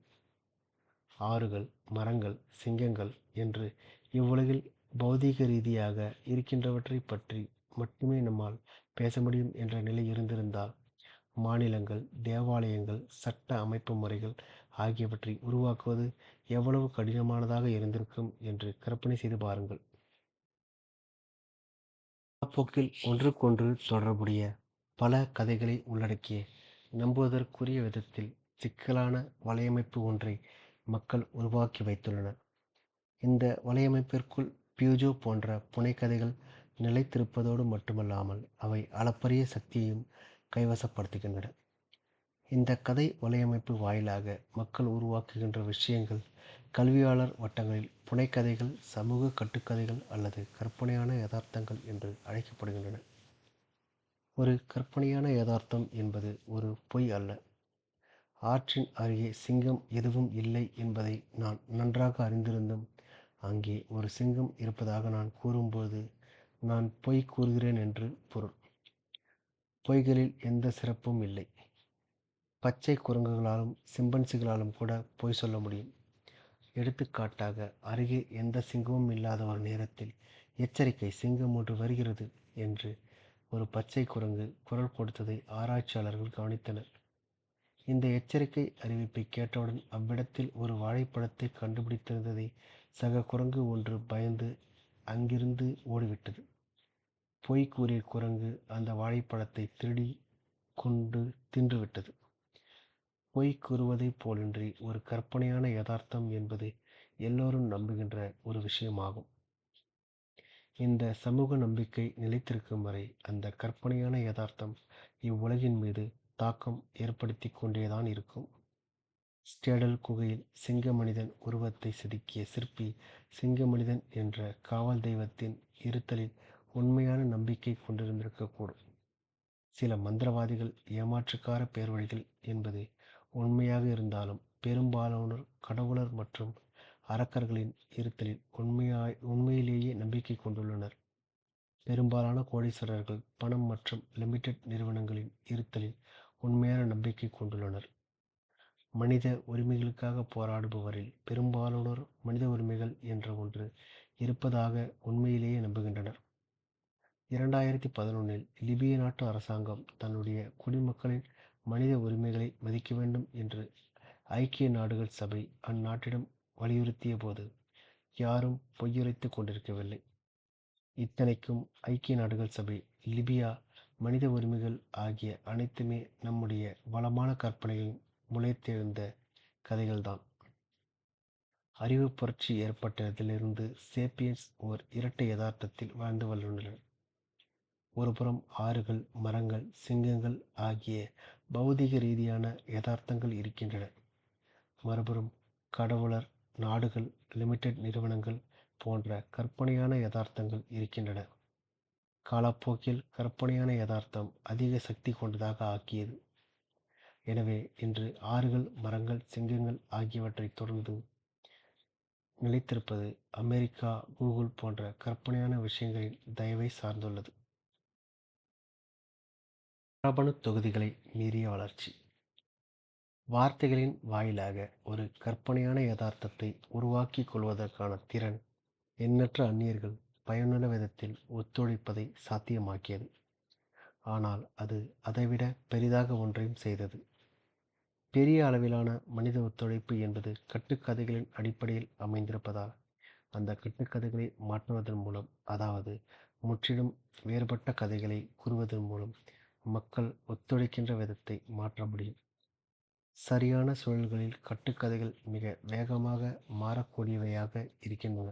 ஆறுகள், மரங்கள், சிங்கங்கள் என்று இவ்வுலகில் பௌதீக ரீதியாக இருக்கின்றவற்றை பற்றி மட்டுமே நம்மால் பேச முடியும் என்ற நிலை இருந்திருந்தால் மாநிலங்கள், தேவாலயங்கள், சட்ட அமைப்பு முறைகள் ஆகியவற்றை உருவாக்குவது எவ்வளவு கடினமானதாக இருந்திருக்கும் என்று கற்பனை செய்து பாருங்கள். காலப்போக்கில் ஒன்றுக்கொன்று தொடர்புடைய பல கதைகளை உள்ளடக்கிய நம்புவதற்குரிய விதத்தில் சிக்கலான வலையமைப்பு ஒன்றை மக்கள் உருவாக்கி வைத்துள்ளனர். இந்த வலையமைப்பிற்குள் பியூஜோ போன்ற புனைகதைகள் நிலைத்திருப்பதோடு மட்டுமல்லாமல் அவை அளப்பரிய சக்தியையும் கைவசப்படுத்துகின்றன. இந்த கதை வலையமைப்பு வாயிலாக மக்கள் உருவாக்குகின்ற விஷயங்கள் கல்வியாளர் வட்டங்களில் புனைகதைகள், சமூக கட்டுக்கதைகள் அல்லது கற்பனையான யதார்த்தங்கள் என்று அழைக்கப்படுகின்றன. ஒரு கற்பனையான யதார்த்தம் என்பது ஒரு பொய் அல்ல. ஆற்றின் அருகே சிங்கம் எதுவும் இல்லை என்பதை நான் நன்றாக அறிந்திருந்தும் அங்கே ஒரு சிங்கம் இருப்பதாக நான் கூறும்போது நான் பொய் கூறுகிறேன் என்று பொருள். பொய்களில் எந்த சிறப்பும் இல்லை. பச்சை குரங்குகளாலும் சிம்பன்சிகளாலும் கூட பொய் சொல்ல முடியும். எடுத்துக்காட்டாக, அருகே எந்த சிங்கமும் இல்லாத ஒரு நேரத்தில் எச்சரிக்கை, சிங்கம் ஒன்று வருகிறது என்று ஒரு பச்சை குரங்கு குரல் கொடுத்ததை ஆராய்ச்சியாளர்கள் கவனித்தனர். இந்த எச்சரிக்கை அறிவிப்பை கேட்டவுடன் அவ்விடத்தில் ஒரு வாழைப்பழத்தை கண்டுபிடித்திருந்ததை சக குரங்கு ஒன்று பயந்து அங்கிருந்து ஓடிவிட்டது. பொய் கூறிய குரங்கு அந்த வாழைப்பழத்தை திருடி கொண்டு தின்றுவிட்டது. பொய் கூறுவதைப் போலின்றி ஒரு கற்பனையான யதார்த்தம் என்பது எல்லோரும் நம்புகின்ற ஒரு விஷயமாகும். இந்த சமூக நம்பிக்கை நிலைத்திருக்கும் வரை அந்த கற்பனையான யதார்த்தம் இவ்வுலகின் மீது தாக்கம் ஏற்படுத்தி கொண்டேதான் இருக்கும். ஸ்டேடல் குகையில் சிங்க மனிதன் உருவத்தை செதுக்கிய சிற்பி சிங்க மனிதன் என்ற காவல் தெய்வத்தின் இருத்தலில் உண்மையான நம்பிக்கை கொண்டிருந்திருக்கக்கூடும். சில மந்திரவாதிகள், ஏமாற்றுக்கார பேர்வழிகள் என்பது உண்மையாக இருந்தாலும் பெரும்பாலானோர் கடவுளர் மற்றும் அரக்கர்களின் இருத்தலில் உண்மையிலேயே நம்பிக்கை கொண்டுள்ளனர். பெரும்பாலான கோடீஸ்வரர்கள் பணம் மற்றும் லிமிடெட் நிறுவனங்களின் இருத்தலில் உண்மையான நம்பிக்கை கொண்டுள்ளனர். மனித உரிமைகளுக்காக போராடுபவரில் பெரும்பாலானோர் மனித உரிமைகள் என்ற ஒன்று இருப்பதாக உண்மையிலேயே நம்புகின்றனர். 2011இல் லிபிய நாட்டு அரசாங்கம் தன்னுடைய குடிமக்களின் மனித உரிமைகளை மதிக்க வேண்டும் என்று ஐக்கிய நாடுகள் சபை அந்நாட்டிடம் வலியுறுத்திய போது யாரும் பொய்யுரைத்துக் கொண்டிருக்கவில்லை. இத்தனைக்கும் ஐக்கிய நாடுகள் சபை, லிபியா, மனித உரிமைகள் ஆகிய அனைத்துமே நம்முடைய வளமான கற்பனைகளில் முளைத்தெழுந்த கதைகள்தான். அறிவு புரட்சி ஏற்பட்டதிலிருந்து சேப்பியன்ஸ் ஓர் இரட்டை யதார்த்தத்தில் வாழ்ந்து வந்துள்ளனர். ஒருபுறம் ஆறுகள், மரங்கள், சிங்கங்கள் ஆகிய பௌதிக ரீதியான யதார்த்தங்கள் இருக்கின்றன. மறுபுறம் கடவுளர், நாடுகள், லிமிடெட் நிறுவனங்கள் போன்ற கற்பனையான யதார்த்தங்கள் இருக்கின்றன. காலப்போக்கில் கற்பனையான யதார்த்தம் அதிக சக்தி கொண்டதாக ஆக்கியது. எனவே இன்று ஆறுகள், மரங்கள், சிங்கங்கள் ஆகியவற்றை தொடர்ந்து நிலைத்திருப்பது அமெரிக்கா, கூகுள் போன்ற கற்பனையான விஷயங்களின் தயவை சார்ந்துள்ளது. மரபணு தொகுதிகளை மீறிய வளர்ச்சி. வார்த்தைகளின் வாயிலாக ஒரு கற்பனையான யதார்த்தத்தை உருவாக்கிக் கொள்வதற்கான திறன் எண்ணற்ற அந்நியர்கள் பயனுள்ள விதத்தில் ஒத்துழைப்பதை சாத்தியமாக்கியது. ஆனால் அது அதைவிட பெரிதாக ஒன்றையும் செய்தது. பெரிய அளவிலான மனித ஒத்துழைப்பு என்பது கட்டுக்கதைகளின் அடிப்படையில் அமைந்திருப்பதால் அந்த கட்டுக்கதைகளை மாற்றுவதன் மூலம், அதாவது முற்றிலும் வேறுபட்ட கதைகளை கூறுவதன் மூலம் மக்கள் ஒத்துழைக்கின்ற விதத்தை மாற்ற முடியும். சரியான சூழல்களில் கட்டுக்கதைகள் மிக வேகமாக மாறக்கூடியவையாக இருக்கின்றன.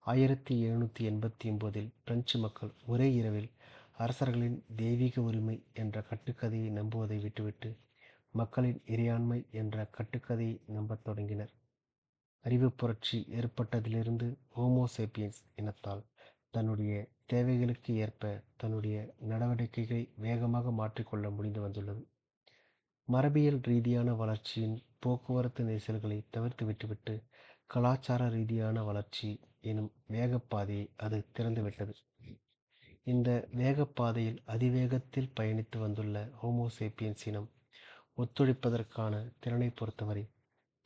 1789இல் பிரெஞ்சு மக்கள் ஒரே இரவில் அரசர்களின் தெய்வீக உரிமை என்ற கட்டுக்கதையை நம்புவதை விட்டுவிட்டு மக்களின் இறையாண்மை என்ற கட்டுக்கதையை நம்பத் தொடங்கினர். அறிவு புரட்சி ஏற்பட்டதிலிருந்து ஹோமோ சேப்பியன்ஸ் இனத்தால் தன்னுடைய தேவைகளுக்கு ஏற்ப தன்னுடைய நடவடிக்கைகளை வேகமாக மாற்றிக்கொள்ள முடிந்து வந்துள்ளது. மரபியல் ரீதியான வளர்ச்சியின் போக்குவரத்து நெரிசல்களை தவிர்த்து விட்டுவிட்டு கலாச்சார ரீதியான வளர்ச்சி எனும் வேகப்பாதையை அது திறந்துவிட்டது. இந்த வேகப்பாதையில் அதிவேகத்தில் பயணித்து வந்துள்ள ஹோமோ சேப்பியன்ஸ் இனம் ஒத்துழைப்பதற்கான திறனை பொறுத்தவரை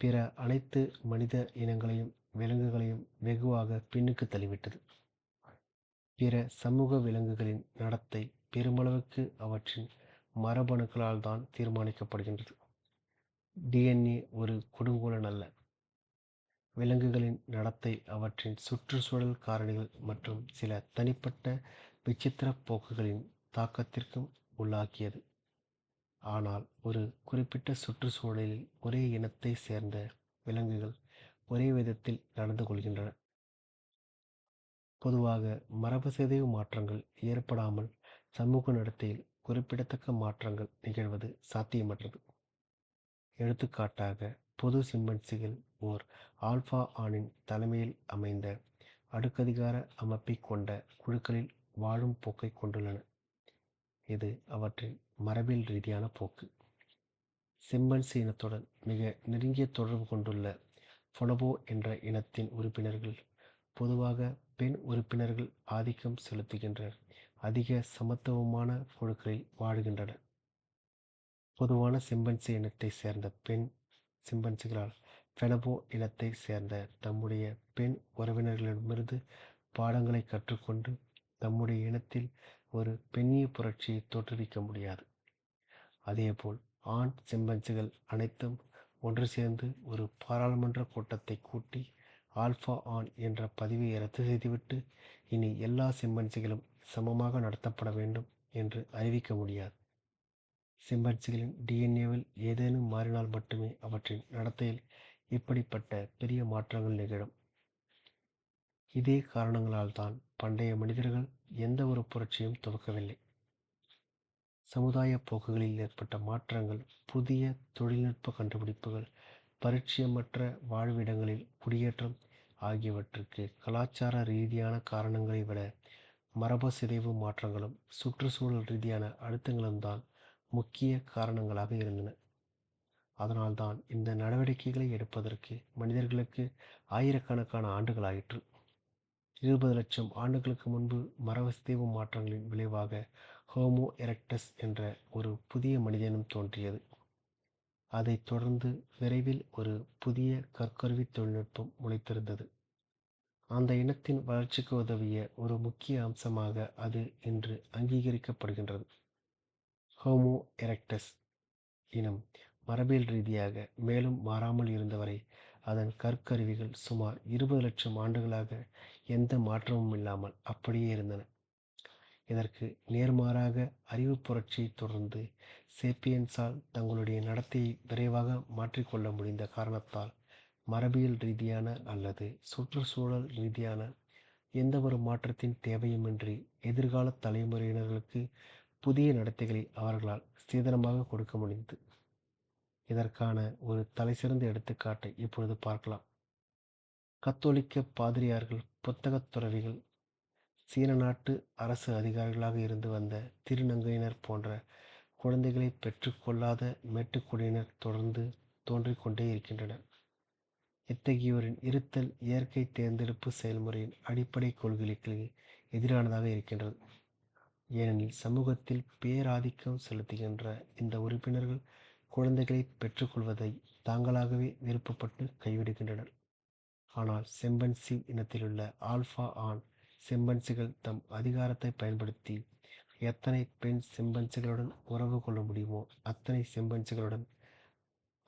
பிற அனைத்து மனித இனங்களையும் விலங்குகளையும் வெகுவாக பின்னுக்கு தள்ளிவிட்டது. பிற சமூக விலங்குகளின் நடத்தை பெருமளவுக்கு அவற்றின் மரபணுக்களால் தான் தீர்மானிக்கப்படுகின்றது. டிஎன்ஏ ஒரு கொடுங்கோலன் அல்ல. விலங்குகளின் நடத்தை அவற்றின் சுற்றுச்சூழல் காரணிகள் மற்றும் சில தனிப்பட்ட விசித்திர போக்குகளின் தாக்கத்திற்கும் உள்ளாக்கியது. ஆனால் ஒரு குறிப்பிட்ட சுற்றுச்சூழலில் ஒரே இனத்தை சேர்ந்த விலங்குகள் ஒரே விதத்தில் நடந்து கொள்கின்றன. பொதுவாக மரபு சிதைவு மாற்றங்கள் ஏற்படாமல் சமூக நடத்தையில் குறிப்பிடத்தக்க மாற்றங்கள் நிகழ்வது சாத்தியமற்றது. எடுத்துக்காட்டாக, பொது சிம்பன்சிகள் ஓர் ஆல்பா ஆணின் தலைமையில் அமைந்த அடுக்கதிகார அமைப்பைக் கொண்ட குழுக்களில் வாழும் போக்கை கொண்டுள்ளன. இது அவற்றின் மரபியல் ரீதியான போக்கு. சிம்பன்சி இனத்துடன் மிக நெருங்கிய தொடர்பு கொண்டுள்ள பொனபோ என்ற இனத்தின் உறுப்பினர்கள் பொதுவாக பெண் உறுப்பினர்கள் ஆதிக்கம் செலுத்துகின்ற அதிக சமத்துவமான குழுக்களில் வாழுகின்றனர். பொதுவான சிம்பன்சி இனத்தை சேர்ந்த பெண் சிம்பன்சிகளால் பொனபோ இனத்தை சேர்ந்த தம்முடைய பெண் உறவினர்களிடமிருந்து பாடங்களை கற்றுக்கொண்டு தம்முடைய இனத்தில் ஒரு பெண்ணிய புரட்சியை தோற்றுவிக்க முடியாது. அதேபோல் ஆண் சிம்பன்சிகள் அனைத்தும் ஒன்று சேர்ந்து ஒரு பாராளுமன்ற கூட்டத்தை கூட்டி ஆல்பா ஆண் என்ற பதிவை ரத்து செய்துவிட்டு இனி எல்லா சிம்பன்சிகளும் சமமாக நடத்தப்பட வேண்டும் என்று அறிவிக்க முடியாது. சிம்பன்சிகளின் டிஎன்ஏவில் ஏதேனும் மாறினால் மட்டுமே அவற்றின் நடத்தையில் இப்படிப்பட்ட பெரிய மாற்றங்கள் நிகழும். இதே காரணங்களால்தான் பண்டைய மனிதர்கள் எந்த ஒரு புரட்சியும் துவக்கவில்லை. சமுதாய போக்குகளில் ஏற்பட்ட மாற்றங்கள், புதிய தொழில்நுட்ப கண்டுபிடிப்புகள், பரிச்சயமற்ற வாழ்விடங்களில் குடியேற்றம் ஆகியவற்றுக்கு கலாச்சார ரீதியான காரணங்களை விட மரபு சிதைவு மாற்றங்களும் சுற்றுச்சூழல் ரீதியான அழுத்தங்களும் தான் முக்கிய காரணங்களாக இருந்தன. அதனால்தான் இந்த நடவடிக்கைகளை எடுப்பதற்கு மனிதர்களுக்கு ஆயிரக்கணக்கான ஆண்டுகள் ஆயிற்று. 20 லட்சம் ஆண்டுகளுக்கு முன்பு மரபு சிதைவு மாற்றங்களின் விளைவாக ஹோமோ எரெக்டஸ் என்ற ஒரு புதிய மனிதனும் தோன்றியது. அதைத் தொடர்ந்து விரைவில் ஒரு புதிய கற்கருவி தொழில்நுட்பம் முளைத்திருந்தது. அந்த இனத்தின் வளர்ச்சிக்கு உதவிய ஒரு முக்கிய அம்சமாக அது இன்று அங்கீகரிக்கப்படுகின்றது. ஹோமோ எரெக்டஸ் இனம் மரபியல் ரீதியாக மேலும் மாறாமல் இருந்தவரை அதன் கற்கருவிகள் சுமார் 20 லட்சம் ஆண்டுகளாக எந்த மாற்றமும் இல்லாமல் அப்படியே இருந்தன. இதற்கு நேர்மாறாக அறிவுப் புரட்சியைத் தொடர்ந்து சேப்பியன்ஸால் தங்களுடைய நடத்தையை விரைவாக மாற்றிக்கொள்ள முடிந்த காரணத்தால் மரபியல் ரீதியான அல்லது சுற்றுச்சூழல் ரீதியான எந்தவொரு மாற்றத்தின் தேவையுமின்றி எதிர்கால தலைமுறையினர்களுக்கு புதிய நடத்தைகளை அவர்களால் சீதனமாக கொடுக்க முடிந்தது. இதற்கான ஒரு தலைசிறந்த எடுத்துக்காட்டை இப்பொழுது பார்க்கலாம். கத்தோலிக்க பாதிரியார்கள், புத்தகத் துறவிகள், சீன நாட்டு அரசு அதிகாரிகளாக இருந்து வந்த திருநங்கையினர் போன்ற குழந்தைகளை பெற்றுக்கொள்ளாத மேட்டுக்குடியினர் தொடர்ந்து தோன்றிக் கொண்டே இருக்கின்றனர். இத்தகையோரின் இருத்தல் இயற்கை தேர்ந்தெடுப்பு செயல்முறையின் அடிப்படை கொள்கைகளுக்கு எதிரானதாக இருக்கின்றது. ஏனெனில் சமூகத்தில் பேராதிக்கம் செலுத்துகின்ற இந்த உறுப்பினர்கள் குழந்தைகளை பெற்றுக்கொள்வதை தாங்களாகவே விருப்பப்பட்டு கைவிடுகின்றனர். ஆனால் செம்பன்சி இனத்திலுள்ள ஆல்பா ஆண் செம்பன்சிகள் தம் அதிகாரத்தை பயன்படுத்தி எத்தனை பெண் செம்பன்சிகளுடன் உறவு கொள்ள முடியுமோ அத்தனை செம்பன்சிகளுடன்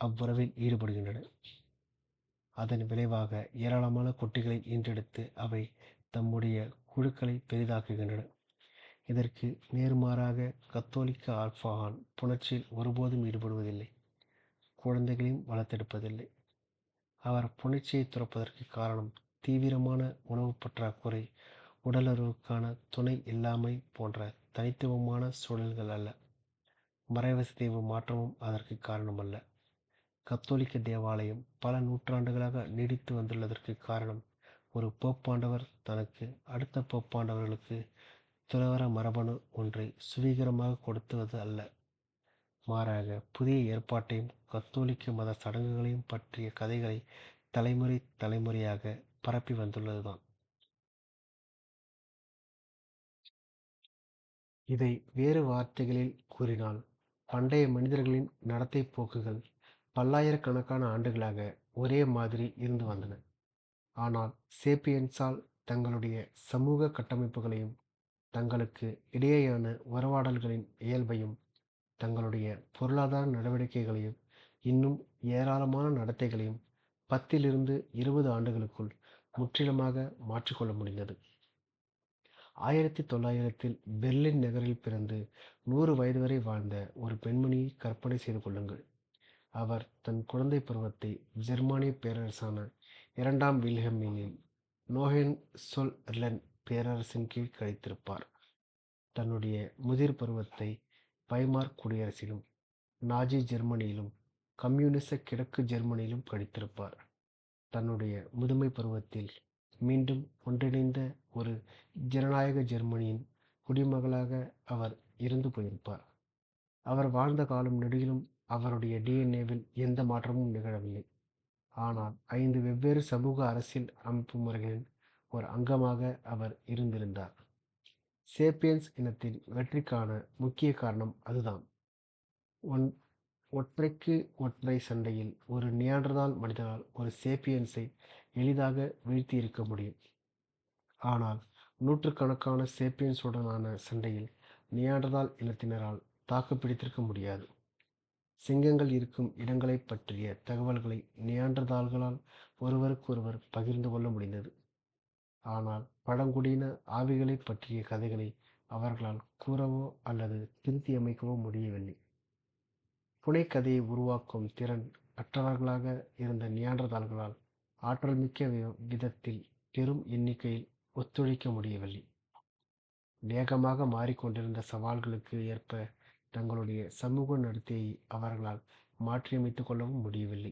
அவ்வுறவில் ஈடுபடுகின்றன. அதன் விளைவாக ஏராளமான குட்டிகளை ஈன்றெடுத்து அவை தம்முடைய குழுக்களை பெரிதாக்குகின்றன. இதற்கு நேர்மாறாக கத்தோலிக்க ஆல்பா ஆண் புணர்ச்சியில் ஒருபோதும் ஈடுபடுவதில்லை, குழந்தைகளையும் வளர்த்தெடுப்பதில்லை. அவர் புணர்ச்சியை துறப்பதற்கு காரணம் தீவிரமான உணவு பற்றாக்குறை, உடலுறவுக்கான துணை இல்லாமை போன்ற தனித்துவமான சூழல்கள் அல்ல. மறைவசிதைவு மாற்றமும் அதற்கு காரணமல்ல. கத்தோலிக்க தேவாலயம் பல நூற்றாண்டுகளாக நீடித்து வந்துள்ளதற்கு காரணம் ஒரு போப்பாண்டவர் தனக்கு அடுத்த போப்பாண்டவர்களுக்கு துறவற மரபணு ஒன்றை சுவீகரமாக கொடுத்துவது அல்ல, மாறாக புதிய ஏற்பாட்டையும் கத்தோலிக்க மத சடங்குகளையும் பற்றிய கதைகளை தலைமுறை தலைமுறையாக பரப்பி வந்துள்ளதுதான். இதை வேறு வார்த்தைகளில் கூறினால், பண்டைய மனிதர்களின் நடத்தை போக்குகள் பல்லாயிரக்கணக்கான ஆண்டுகளாக ஒரே மாதிரி இருந்து வந்தன. ஆனால் சேப்பியன்ஸால் தங்களுடைய சமூக கட்டமைப்புகளையும் தங்களுக்கு இடையேயான உறவாடல்களின் இயல்பையும் தங்களுடைய பொருளாதார நடவடிக்கைகளையும் இன்னும் ஏராளமான நடத்தைகளையும் 10 - 20 ஆண்டுகளுக்குள் முற்றிலுமாக மாற்றிக்கொள்ள முடிந்தது. 1900 பெர்லின் நகரில் பிறந்து 100 வயது வரை வாழ்ந்த ஒரு பெண்மணியை கற்பனை செய்து கொள்ளுங்கள். அவர் தன் குழந்தை பருவத்தை ஜெர்மானிய பேரரசான 2ஆம் வில்ஹெல்மின் நோஹென்சோல்லர்ன் பேரரசின் கீழ் கழித்திருப்பார். தன்னுடைய முதிர் பருவத்தை வைமார் குடியரசிலும் நாஜி ஜெர்மனியிலும் கம்யூனிச கிழக்கு ஜெர்மனியிலும் கழித்திருப்பார். தன்னுடைய முதுமை பருவத்தில் மீண்டும் ஒன்றிணைந்த ஒரு ஜனநாயக ஜெர்மனியின் குடிமகளாக அவர் இறந்து போயிருப்பார். அவர் வாழ்ந்த காலம் நெடுகிலும் அவருடைய டிஎன்ஏவில் எந்த மாற்றமும் நிகழவில்லை. ஆனால் 5 வெவ்வேறு சமூக அரசியல் அமைப்பு முறைகளின் ஒரு அங்கமாக அவர் இருந்திருந்தார். சேப்பியன்ஸ் இனத்தின் வெற்றிக்கான முக்கிய காரணம் அதுதான். ஒற்றைக்கு ஒற்றை சண்டையில் ஒரு நியாண்டர்தால் மனிதனால் ஒரு சேப்பியன்ஸை எளிதாக வீழ்த்தியிருக்க முடியும். ஆனால் நூற்றுக்கணக்கான சேப்பியன்ஸுடனான சண்டையில் நியாண்டர்தால் இனத்தினரால் தாக்குப்பிடித்திருக்க முடியாது. சிங்கங்கள் இருக்கும் இடங்களைப் பற்றிய தகவல்களை நியாண்டர்தால்களால் ஒருவருக்கொருவர் பகிர்ந்து கொள்ள முடிந்தது. ஆனால் பழங்குடியின ஆவிகளைப் பற்றிய கதைகளை அவர்களால் கூறவோ அல்லது திருத்தியமைக்கவோ முடியவில்லை. புனைக்கதையை உருவாக்கும் திறன் அற்றவர்களாக இருந்த நியாண்டர்தால்களால் ஆற்றல்மிக்க விதத்தில் பெரும் எண்ணிக்கையில் ஒத்துழைக்க முடியவில்லை. வேகமாக மாறிக்கொண்டிருந்த சவால்களுக்கு ஏற்ப தங்களுடைய சமூக நடத்தையை அவர்களால் மாற்றியமைத்துக் கொள்ளவும் முடியவில்லை.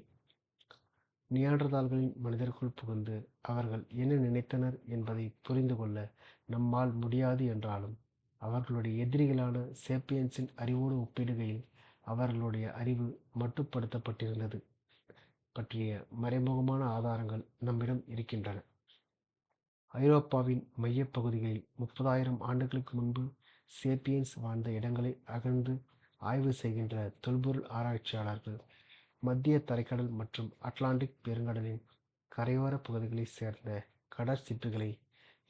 நியாண்டர்தால்களின் மனிதருக்குள் புகுந்து அவர்கள் என்ன நினைத்தனர் என்பதை புரிந்து கொள்ள நம்மால் முடியாது என்றாலும், அவர்களுடைய எதிரிகளான சேப்பியன்ஸின் அறிவோடு ஒப்பிடுகையில் அவர்களுடைய அறிவு மட்டுப்படுத்தப்பட்டிருந்தது பற்றிய மறைமுகமான ஆதாரங்கள் நம்மிடம் இருக்கின்றன. ஐரோப்பாவின் மையப் பகுதிகளில் 30,000 ஆண்டுகளுக்கு முன்பு சேப்பியன்ஸ் வாழ்ந்த இடங்களை அகழ்ந்து ஆய்வு செய்கின்ற தொல்பொருள் ஆராய்ச்சியாளர்கள் மத்திய தரைக்கடல் மற்றும் அட்லாண்டிக் பெருங்கடலின் கரையோர பகுதிகளைச் சேர்ந்த கடற்சிட்டுகளை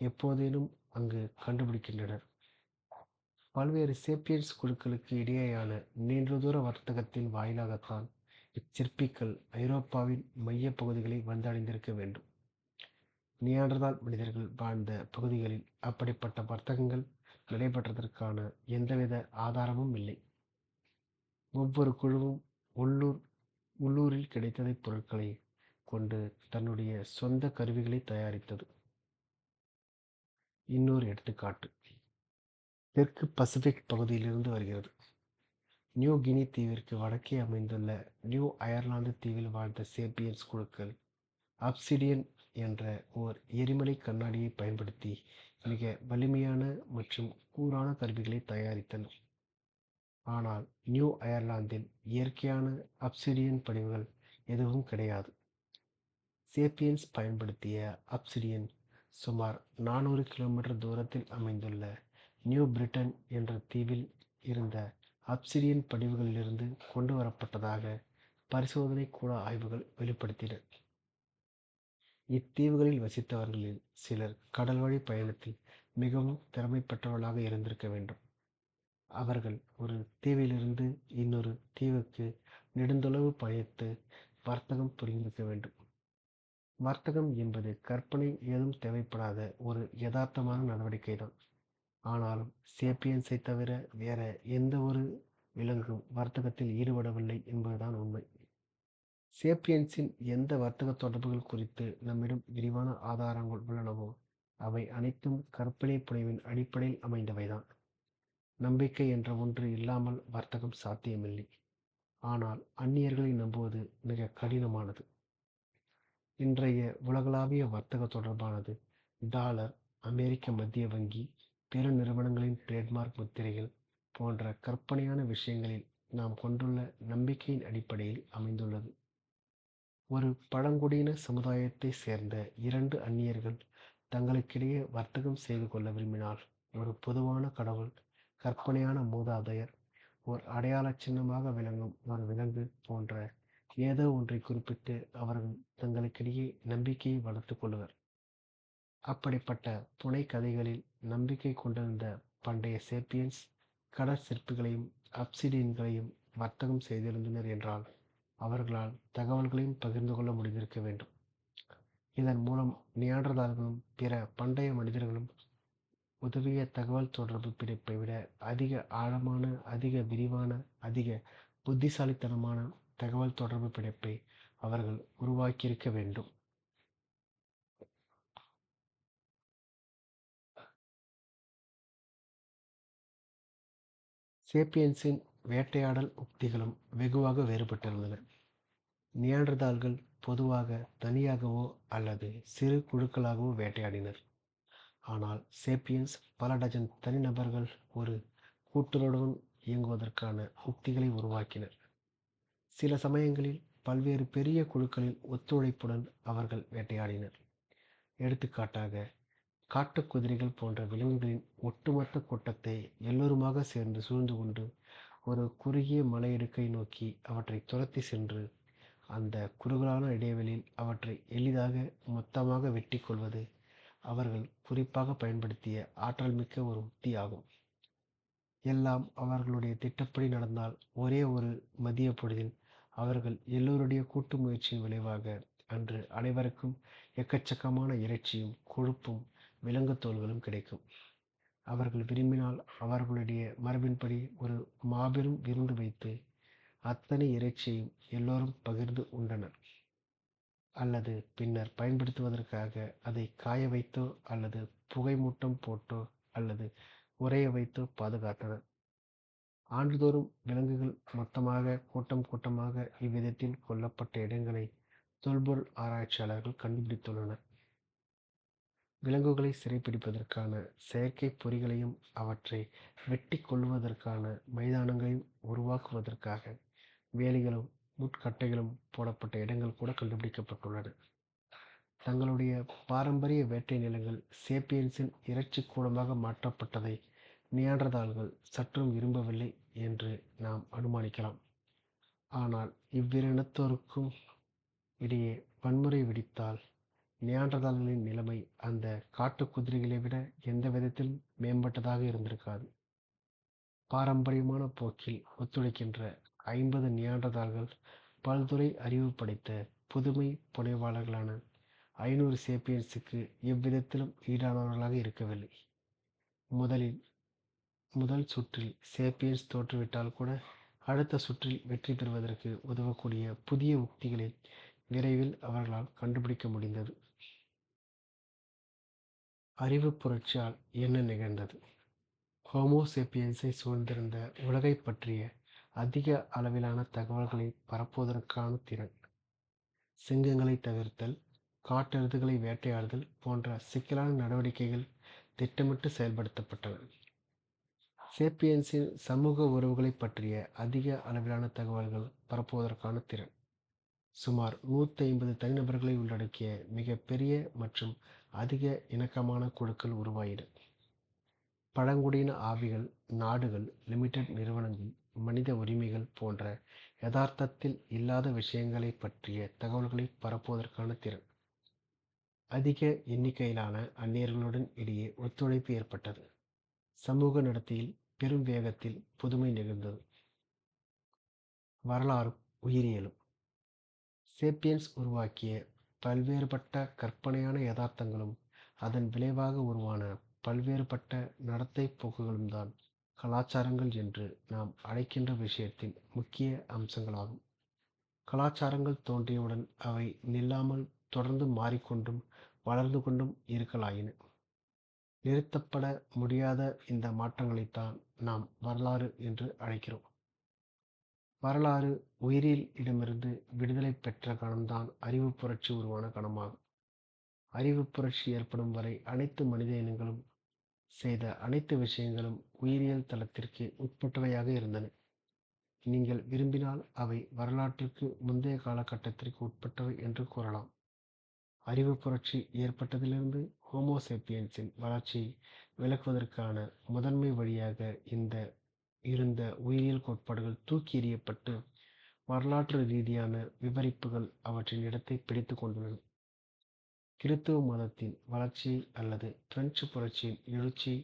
எப்போதேனும் அங்கு கண்டுபிடிக்கின்றனர். பல்வேறு சேப்பியன்ஸ் குழுக்களுக்கு இடையேயான நீண்ட தூர வர்த்தகத்தின் வாயிலாகத்தான் இச்சிற்பிகள் ஐரோப்பாவின் மைய பகுதிகளை வந்தடைந்திருக்க வேண்டும். நியாண்டர்தால் மனிதர்கள் வாழ்ந்த பகுதிகளில் அப்படிப்பட்ட வர்த்தகங்கள் நடைபெற்றதற்கான எந்தவித ஆதாரமும் இல்லை. ஒவ்வொரு குழுவும் உள்ளூரில் கிடைத்ததை பொருட்களை கொண்டு தன்னுடைய சொந்த கருவிகளை தயாரித்தது. இன்னொரு எடுத்துக்காட்டு தெற்கு பசிபிக் பகுதியிலிருந்து வருகிறது. நியூ கினி தீவிற்கு வடக்கே அமைந்துள்ள நியூ அயர்லாந்து தீவில் வாழ்ந்த சேப்பியன்ஸ் குழுக்கள் அப்சிடியன் என்ற ஓர் எரிமலை கண்ணாடியை பயன்படுத்தி மிக வலிமையான மற்றும் கூரான கருவிகளை தயாரித்தனர். ஆனால் நியூ அயர்லாந்தில் இயற்கையான அப்சிடியன் படிவுகள் எதுவும் கிடையாது. சேப்பியன்ஸ் பயன்படுத்திய அப்சிடியன் சுமார் 400 கிலோமீட்டர் தூரத்தில் அமைந்துள்ள நியூ பிரிட்டன் என்ற தீவில் இருந்த அப்சிடியன் படிவுகளிலிருந்து கொண்டு வரப்பட்டதாக பரிசோதனை கூட ஆய்வுகள் வெளிப்படுத்தின. இத்தீவுகளில் வசித்தவர்களில் சிலர் கடல் வழி பயணத்தில் மிகவும் திறமை பெற்றவர்களாக இருந்திருக்க வேண்டும். அவர்கள் ஒரு தீவிலிருந்து இன்னொரு தீவுக்கு நெடுந்தொலைவு பயணித்து வர்த்தகம் புரிந்திருக்க வேண்டும். வர்த்தகம் என்பது கற்பனை ஏதும் தேவைப்படாத ஒரு யதார்த்தமான நடவடிக்கைதான். ஆனாலும் சேப்பியன்ஸை தவிர வேற எந்த ஒரு விலங்கும் வர்த்தகத்தில் ஈடுபடவில்லை என்பதுதான் உண்மை. சேப்பியன்ஸின் எந்த வர்த்தக தொடர்புகள் குறித்து நம்மிடம் விரிவான ஆதாரங்கள் உள்ளனவோ அவை அனைத்தும் கற்பனை புனைவின் அடிப்படையில் அமைந்தவைதான். நம்பிக்கை என்ற ஒன்று இல்லாமல் வர்த்தகம் சாத்தியமில்லை. ஆனால் அந்நியர்களை நம்புவது மிக கடினமானது. இன்றைய உலகளாவிய வர்த்தக தொடர்பானது டாலர், அமெரிக்க மத்திய வங்கி, பெருநிறுவனங்களின் ட்ரேட்மார்க் முத்திரைகள் போன்ற கற்பனையான விஷயங்களில் நாம் கொண்டுள்ள நம்பிக்கையின் அடிப்படையில் அமைந்துள்ளது. ஒரு பழங்குடியின சமுதாயத்தை சேர்ந்த 2 அந்நியர்கள் தங்களுக்கிடையே வர்த்தகம் செய்து கொள்ள விரும்பினால் ஒரு பொதுவான கடவுள், கற்பனையான மூதாதையர், ஓர் அடையாள சின்னமாக விளங்கும் ஒரு விலங்கு போன்ற ஏதோ ஒன்றை குறிப்பிட்டு அவர்கள் தங்களுக்கிடையே நம்பிக்கையை வளர்த்துக் கொள்வர். அப்படிப்பட்ட புனை கதைகளில் நம்பிக்கை கொண்டிருந்த பண்டைய சேப்பியன்ஸ் கடற்சிற்பிகளையும் அப்சிடியன்களையும் வர்த்தகம் செய்திருந்தனர் என்றால் அவர்களால் தகவல்களையும் பகிர்ந்து கொள்ள முடிந்திருக்க வேண்டும். இதன் மூலம் நியாண்டர்தால்களும் பிற பண்டைய மனிதர்களும் உதவிய தகவல் தொடர்பு பிணைப்பை விட அதிக ஆழமான, அதிக விரிவான, அதிக புத்திசாலித்தனமான தகவல் தொடர்பு பிணைப்பை அவர்கள் உருவாக்கியிருக்க வேண்டும். சேப்பியன்ஸின் வேட்டையாடல் உக்திகளும் வெகுவாக வேறுபட்டிருந்தன. நியாண்டர்தால்கள் பொதுவாக தனியாகவோ அல்லது சிறு குழுக்களாகவோ வேட்டையாடினர். ஆனால் சேப்பியன்ஸ் பல டஜன் தனிநபர்கள் ஒரு கூட்டுறவுடன் இயங்குவதற்கான உக்திகளை உருவாக்கினர். சில சமயங்களில் பல்வேறு பெரிய குழுக்களின் ஒத்துழைப்புடன் அவர்கள் வேட்டையாடினர். எடுத்துக்காட்டாக, காட்டுக் குதிரைகள் போன்ற விலங்குகளின் ஒட்டுமொத்த கூட்டத்தை எல்லோருமாக சேர்ந்து சூழ்ந்து கொண்டு ஒரு குறுகிய மலையிடுக்கை நோக்கி அவற்றை துரத்தி சென்று அந்த குறுகலான இடைவெளியில் அவற்றை எளிதாக மொத்தமாக வெட்டி கொள்வது அவர்கள் குறிப்பாக பயன்படுத்திய ஆற்றல் மிக்க ஒரு உத்தி ஆகும். எல்லாம் அவர்களுடைய திட்டப்படி நடந்தால் ஒரே ஒரு மதிய பொழுதில் அவர்கள் எல்லோருடைய கூட்டு முயற்சியின் விளைவாக அன்று அனைவருக்கும் எக்கச்சக்கமான இறைச்சியும் கொழுப்பும் விலங்கு தோல்களும் கிடைக்கும். அவர்கள் விரும்பினால் அவர்களுடைய மரபின்படி ஒரு மாபெரும் விருந்து வைத்து அத்தனை இறைச்சியையும் எல்லோரும் பகிர்ந்து உண்டனர். அல்லது பின்னர் பயன்படுத்துவதற்காக அதை காய வைத்தோ அல்லது புகை மூட்டம் போட்டோ அல்லது உறைய வைத்தோ பாதுகாத்தனர். ஆண்டுதோறும் விலங்குகள் மொத்தமாக கூட்டம் கூட்டமாக இவ்விதத்தில் கொல்லப்பட்ட இடங்களை தொல்பொருள் ஆராய்ச்சியாளர்கள் கண்டுபிடித்துள்ளனர். விலங்குகளை சிறைப்பிடிப்பதற்கான செயற்கை பொறிகளையும் அவற்றை வெட்டி கொள்வதற்கான மைதானங்களையும் உருவாக்குவதற்காக வேலிகளும் முட்கட்டைகளும் போடப்பட்ட இடங்கள் கூட கண்டுபிடிக்கப்பட்டுள்ளன. தங்களுடைய பாரம்பரிய வேட்டை நிலங்கள் சேப்பியன்ஸின் இறைச்சி கூடமாக மாற்றப்பட்டதை நியாண்டர்தால்கள் சற்றும் விரும்பவில்லை என்று நாம் அனுமானிக்கலாம். ஆனால் இவ்விரு இனத்தோருக்கும் இடையே வன்முறை வெடித்தால் நியாண்டர்தால்களின் நிலைமை அந்த காட்டுக் குதிரைகளை விட எந்த விதத்திலும் மேம்பட்டதாக இருந்திருக்காது. பாரம்பரியமான போக்கில் ஒத்துழைக்கின்ற 50 நியாண்டர்தால்கள் பல்துறை அறிவு படைத்த புதுமை புனைவாளர்களான 500 சேப்பியன்ஸுக்கு எவ்விதத்திலும் ஈடானவர்களாக இருக்கவில்லை. முதல் சுற்றில் சேப்பியன்ஸ் தோற்றுவிட்டால் கூட அடுத்த சுற்றில் வெற்றி பெறுவதற்கு உதவக்கூடிய புதிய உக்திகளை விரைவில் அவர்களால் கண்டுபிடிக்க முடிந்தது. அறிவு புரட்சியால் என்ன நிகழ்ந்தது? ஹோமோ சேப்பியன்ஸை சூழ்ந்திருந்த உலகை பற்றிய அதிக அளவிலான தகவல்களை பரப்புவதற்கான திறன், சிங்கங்களை தவிர்த்தல், காட்டெருதுகளை வேட்டையாடுதல் போன்ற சிக்கலான நடவடிக்கைகள் திட்டமிட்டு செயல்படுத்தப்பட்டன. சேப்பியன்ஸின் சமூக உறவுகளை பற்றிய அதிக அளவிலான தகவல்கள் பரப்புவதற்கான திறன், சுமார் 150 தனிநபர்களை உள்ளடக்கிய மிக பெரிய மற்றும் அதிக இணக்கமான குழுக்கள் உருவாயின. பழங்குடியின ஆவிகள், நாடுகள், லிமிடெட் நிறுவனங்கள், மனித உரிமைகள் போன்ற யதார்த்தத்தில் இல்லாத விஷயங்களை பற்றிய தகவல்களை பரப்புவதற்கான திறன், அதிக எண்ணிக்கையிலான அந்நியர்களுடன் இடையே ஒத்துழைப்பு ஏற்பட்டது. சமூக நடத்தையில் பெரும் வேகத்தில் புதுமை நிகழ்ந்தது. வரலாறும் உயிரியலும். சேப்பியன்ஸ் உருவாக்கிய பல்வேறுபட்ட கற்பனையான யதார்த்தங்களும் அதன் விளைவாக உருவான பல்வேறுபட்ட நடத்தை போக்குகளும் தான் கலாச்சாரங்கள் என்று நாம் அழைக்கின்ற விஷயத்தின் முக்கிய அம்சங்களாகும். கலாச்சாரங்கள் தோன்றியவுடன் அவை நில்லாமல் தொடர்ந்து மாறிக்கொண்டும் வளர்ந்து கொண்டும் இருக்கலாயின. நிறுத்தப்பட முடியாத இந்த மாற்றங்களைத்தான் நாம் வரலாறு என்று அழைக்கிறோம். வரலாறு உயிரியல் இடமிருந்து விடுதலை பெற்ற கணம்தான் அறிவு புரட்சி உருவான கணமாகும். அறிவு புரட்சி ஏற்படும் வரை அனைத்து மனித இனங்களும் செய்த அனைத்து விஷயங்களும் உயிரியல் தளத்திற்கு உட்பட்டவையாக இருந்தன. நீங்கள் விரும்பினால் அவை வரலாற்றுக்கு முந்தைய காலகட்டத்திற்கு உட்பட்டவை என்று கூறலாம். அறிவு புரட்சி ஏற்பட்டதிலிருந்து ஹோமோசேப்பியன்ஸின் வளர்ச்சியை விளக்குவதற்கான முதன்மை வழியாக இருந்த உயிரியல் கோட்பாடுகள் தூக்கி எறியப்பட்டு வரலாற்று ரீதியான விவரிப்புகள் அவற்றின் இடத்தை பிடித்து கொண்டுள்ளன. கிறித்துவ மதத்தின் வளர்ச்சியை அல்லது பிரெஞ்சு புரட்சியின் எழுச்சியை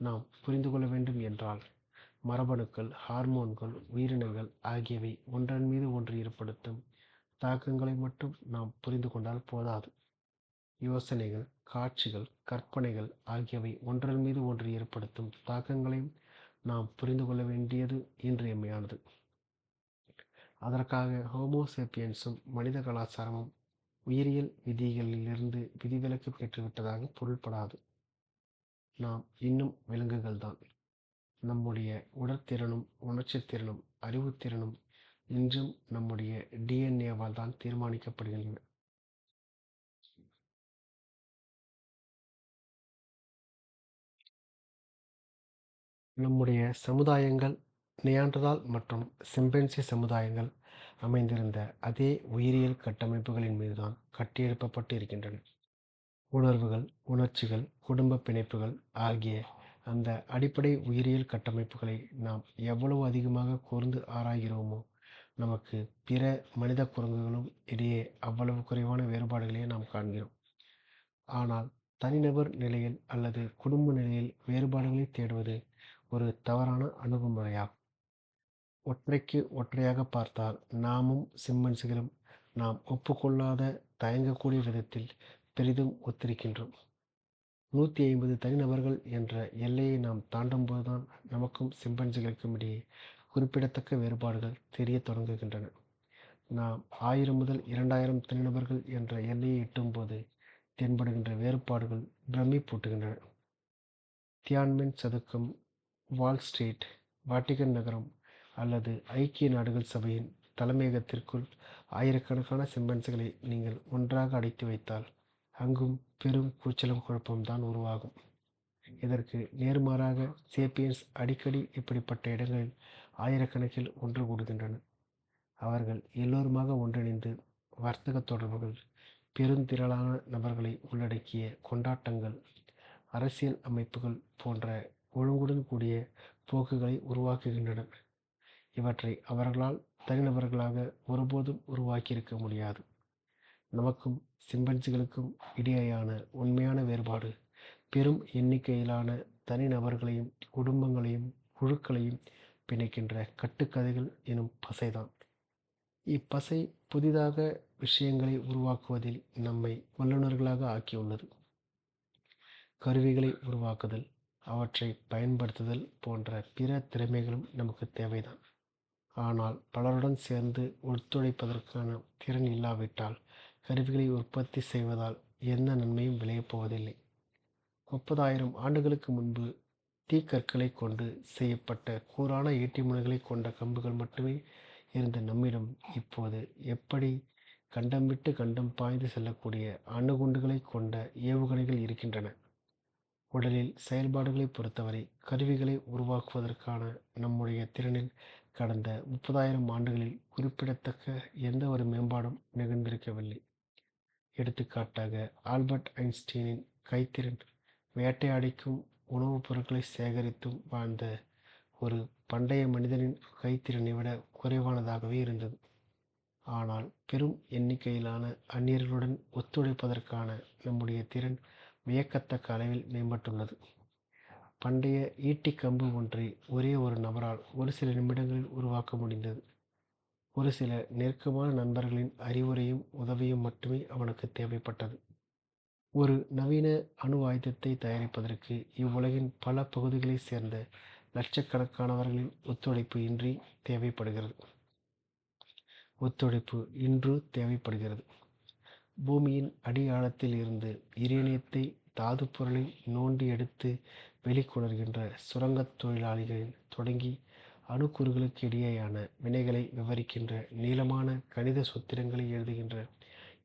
நாம் புரிந்து கொள்ள வேண்டும் என்றால் மரபணுக்கள், ஹார்மோன்கள், உயிரினங்கள் ஆகியவை ஒன்றன் மீது ஒன்று ஏற்படுத்தும் தாக்கங்களை மட்டும் நாம் புரிந்து கொண்டால் போதாது. யோசனைகள், காட்சிகள், கற்பனைகள் ஆகியவை ஒன்றன் மீது ஒன்று ஏற்படுத்தும் தாக்கங்களையும் நாம் புரிந்து கொள்ள வேண்டியது இன்றியமையானது. அதற்காக ஹோமோசேப்பியன்ஸும் மனித கலாச்சாரமும் உயிரியல் விதிகளிலிருந்து விதிவிலக்கு பெற்றுவிட்டதாக பொருள்படாது. நாம் இன்னும் விலங்குகள்தான். நம்முடைய உடற்திறனும் உணர்ச்சித்திறனும் அறிவுத்திறனும் இன்றும் நம்முடைய டிஎன்ஏவால் தான் தீர்மானிக்கப்படுகின்றன. நம்முடைய சமுதாயங்கள் நியாண்டர்தால் மற்றும் சிம்பன்சி சமுதாயங்கள் அமைந்திருந்த அதே உயிரியல் கட்டமைப்புகளின் மீதுதான் கட்டியெழுப்பப்பட்டு இருக்கின்றன. உணர்வுகள், உணர்ச்சிகள், குடும்ப பிணைப்புகள் ஆகிய அந்த அடிப்படை உயிரியல் கட்டமைப்புகளை நாம் எவ்வளவு அதிகமாக கூர்ந்து ஆராய்கிறோமோ நமக்கு பிற மனித குரங்குகளும் இடையே அவ்வளவு குறைவான வேறுபாடுகளையே நாம் காண்கிறோம். ஆனால் தனிநபர் நிலையில் அல்லது குடும்ப நிலையில் வேறுபாடுகளை தேடுவது ஒரு தவறான அணுகுமுறையாகும். ஒற்றைக்கு ஒற்றையாக பார்த்தால் நாமும் சிம்பன்சிகளும் நாம் ஒப்புக்கொள்ளாத தயங்கக்கூடிய விதத்தில் பெரிதும் ஒத்திருக்கின்றோம். 150 தனிநபர்கள் என்ற எல்லையை நாம் தாண்டும்போதுதான் நமக்கும் சிம்பன்சிகளுக்கும் இடையே குறிப்பிடத்தக்க வேறுபாடுகள் தெரிய தொடங்குகின்றன. நாம் 1000 முதல் 2000 தனிநபர்கள் என்ற எல்லையை எட்டும்போது தென்படுகின்ற வேறுபாடுகள் பிரமிப்பூட்டுகின்றன. தியான்மென் சதுக்கம், வால் ஸ்ட்ரீட், வாட்டிகன் நகரம் அல்லது ஐக்கிய நாடுகள் சபையின் தலைமையகத்திற்குள் ஆயிரக்கணக்கான சிம்பன்சிகளை நீங்கள் ஒன்றாக அடைத்து வைத்தால் அங்கும் பெரும் கூச்சலும் குழப்பம்தான் உருவாகும். இதற்கு நேர்மாறாக சேப்பியன்ஸ் அடிக்கடி இப்படிப்பட்ட இடங்களில் ஆயிரக்கணக்கில் ஒன்று கூடுகின்றனர். அவர்கள் எல்லோருமாக ஒன்றிணைந்து வர்த்தக தொடர்புகள், பெருந்திரளான நபர்களை உள்ளடக்கிய கொண்டாட்டங்கள், அரசியல் அமைப்புகள் போன்ற ஒழுங்குடன் கூடிய போக்குகளை உருவாக்குகின்றனர். இவற்றை அவர்களால் தனிநபர்களாக ஒருபோதும் உருவாக்கியிருக்க முடியாது. நமக்கும் சிம்பன்சிகளுக்கும் இடையேயான உண்மையான வேறுபாடு பெரும் எண்ணிக்கையிலான தனிநபர்களையும் குடும்பங்களையும் குழுக்களையும் பிணைக்கின்ற கட்டுக்கதைகள் எனும் பசைதான். இப்பசை புதிதாக விஷயங்களை உருவாக்குவதில் நம்மை வல்லுநர்களாக ஆக்கியுள்ளது. கருவிகளை உருவாக்குதல், அவற்றை பயன்படுத்துதல் போன்ற பிற திறமைகளும் நமக்கு தேவைதான். ஆனால் பலருடன் சேர்ந்து ஒத்துழைப்பதற்கான திறன் இல்லாவிட்டால் கருவிகளை உற்பத்தி செய்வதால் எந்த நன்மையும் விளையப் போவதில்லை. 30,000 ஆண்டுகளுக்கு முன்பு தீக்கற்களை கொண்டு செய்யப்பட்ட கூரான ஈட்டிமுனைகளை கொண்ட கம்புகள் மட்டுமே இருந்த நம்மிடம் இப்போது எப்படி கண்டம் விட்டு கண்டம் பாய்ந்து செல்லக்கூடிய அணுகுண்டுகளை கொண்ட ஏவுகணைகள் இருக்கின்றன. உடலில் செயல்பாடுகளை பொறுத்தவரை கருவிகளை உருவாக்குவதற்கான நம்முடைய திறனில் கடந்த 30,000 ஆண்டுகளில் குறிப்பிடத்தக்க எந்த ஒரு மேம்பாடும் நிகழ்ந்திருக்கவில்லை. எடுத்துக்காட்டாக, ஆல்பர்ட் ஐன்ஸ்டீனின் கைத்திறன் வேட்டையாடிக்கும் உணவுப் பொருட்களை சேகரித்தும் வாழ்ந்த ஒரு பண்டைய மனிதனின் கைத்திறனை விட குறைவானதாகவே இருந்தது. ஆனால் பெரும் எண்ணிக்கையிலான அந்நியர்களுடன் ஒத்துழைப்பதற்கான நம்முடைய திறன் வியக்கத்தக்க அளவில் மேம்பட்டுள்ளது. பண்டைய ஈட்டிக்கம்பு ஒன்றை ஒரே ஒரு நபரால் ஒரு சில நிமிடங்களில் உருவாக்க முடிந்தது. ஒரு சில நெருக்கமான நண்பர்களின் அறிவுரையும் உதவியும் மட்டுமே அவனுக்கு தேவைப்பட்டது. ஒரு நவீன அணு ஆயுதத்தை தயாரிப்பதற்கு இவ்வுலகின் பல பகுதிகளைச் சேர்ந்த லட்சக்கணக்கானவர்களின் ஒத்துழைப்பு இன்று தேவைப்படுகிறது. பூமியின் அடி ஆழத்தில் இருந்து யுரேனியத்தை தாது பொருளில் நோண்டி எடுத்து வெளிக்கொணர்கின்ற சுரங்கத் தொழிலாளிகளில் தொடங்கி அணுக்கூறுகளுக்கு இடையேயான வினைகளை விவரிக்கின்ற நீளமான கணித சூத்திரங்களை எழுதுகின்ற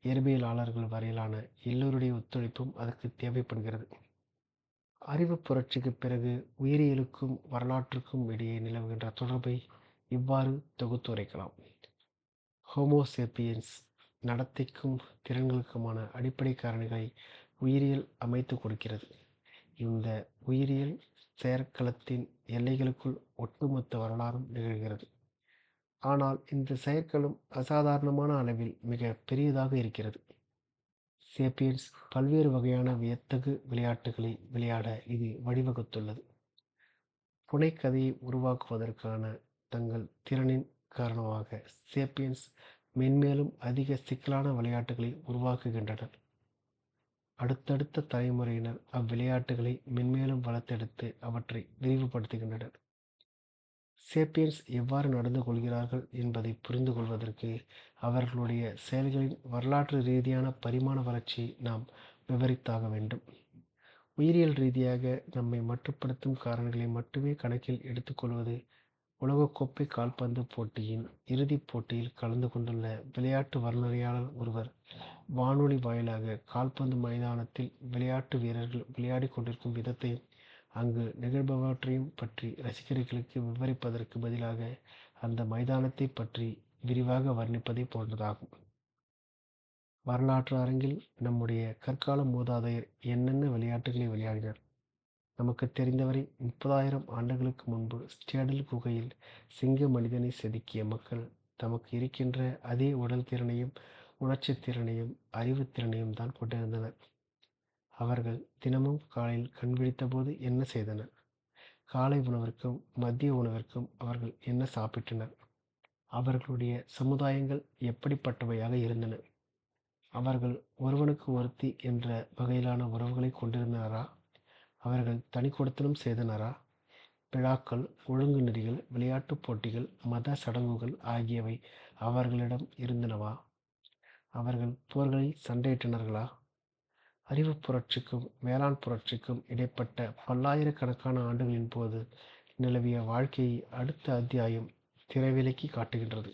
இயற்பியலாளர்கள் வரையிலான எல்லோருடைய ஒத்துழைப்பும் அதற்கு தேவைப்படுகிறது. அறிவுப் புரட்சிக்குப் பிறகு உயிரியலுக்கும் வரலாற்றுக்கும் இடையே நிலவுகின்ற தொடர்பை இவ்வாறு தொகுத்துரைக்கலாம். ஹோமோசேப்பியன்ஸ் நடத்தைக்கும் திறன்களுக்குமான அடிப்படை காரணிகளை உயிரியல் அமைத்து கொடுக்கிறது. இந்த உயிரியல் செயற்களத்தின் எல்லைகளுக்குள் ஒட்டுமொத்த வரலாறும் நிகழ்கிறது. ஆனால் இந்த செயற்களம் அசாதாரணமான அளவில் மிக பெரியதாக இருக்கிறது. சேப்பியன்ஸ் பல்வேறு வகையான வியத்தகு விளையாட்டுகளை விளையாட இது வழிவகுத்துள்ளது. புனைக்கதையை உருவாக்குவதற்கான தங்கள் திறனின் காரணமாக சேப்பியன்ஸ் மென்மேலும் அதிக சிக்கலான விளையாட்டுகளை உருவாக்குகின்றனர். அடுத்தடுத்த தலைமுறையினர் அவ்விளையாட்டுகளை மென்மேலும் வளர்த்தெடுத்து அவற்றை விரிவுபடுத்துகின்றனர். சேப்பியன்ஸ் எவ்வாறு நடந்து கொள்கிறார்கள் என்பதை புரிந்து கொள்வதற்கு அவர்களுடைய செயல்களின் வரலாற்று ரீதியான பரிமாண வளர்ச்சியை நாம் விவரித்தாக வேண்டும். உயிரியல் ரீதியாக நம்மை மட்டுப்படுத்தும் காரணிகளை மட்டுமே கணக்கில் எடுத்துக்கொள்வது உலகக்கோப்பை கால்பந்து போட்டியின் இறுதிப் போட்டியில் கலந்து கொண்டுள்ள விளையாட்டு வர்ணனையாளர் ஒருவர் வானொலி வாயிலாக கால்பந்து மைதானத்தில் விளையாட்டு வீரர்கள் விளையாடிக் கொண்டிருக்கும் விதத்தையும் அங்கு நிகழ்பவற்றையும் பற்றி ரசிகர்களுக்கு விவரிப்பதற்கு பதிலாக அந்த மைதானத்தை பற்றி விரிவாக வர்ணிப்பதை போன்றதாகும். வரலாற்று அரங்கில் நம்முடைய கற்கால மூதாதையர் என்னென்ன விளையாட்டுகளை விளையாடினர்? நமக்கு தெரிந்தவரை 30,000 ஆண்டுகளுக்கு முன்பு ஸ்டேடல் குகையில் சிங்க மனிதனை செதுக்கிய மக்கள் தமக்கு இருக்கின்ற அதே உடல் திறனையும் உணர்ச்சித் திறனையும் அறிவுத்திறனையும் தான் கொண்டிருந்தனர். அவர்கள் தினமும் காலையில் கண் விழித்தபோது என்ன செய்தனர்? காலை உணவிற்கும் மதிய உணவிற்கும் அவர்கள் என்ன சாப்பிட்டனர்? அவர்களுடைய சமுதாயங்கள் எப்படிப்பட்டவையாக இருந்தன? அவர்கள் ஒருவனுக்கு ஒருத்தி என்ற வகையிலான உறவுகளை கொண்டிருந்தனரா? அவர்கள் தனிக்கொடுத்தனம் செய்தனரா? விழாக்கள், ஒழுங்கு நெறிகள், விளையாட்டுப் போட்டிகள், மத சடங்குகள் ஆகியவை அவர்களிடம் இருந்தனவா? அவர்கள் போர்களில் சண்டையிட்டனர்களா? அறிவுப் புரட்சிக்கும் வேளாண் புரட்சிக்கும் இடைப்பட்ட பல்லாயிரக்கணக்கான ஆண்டுகளின் போது நிலவிய வாழ்க்கையை அடுத்த அத்தியாயம் திரைவிலக்கி காட்டுகின்றது.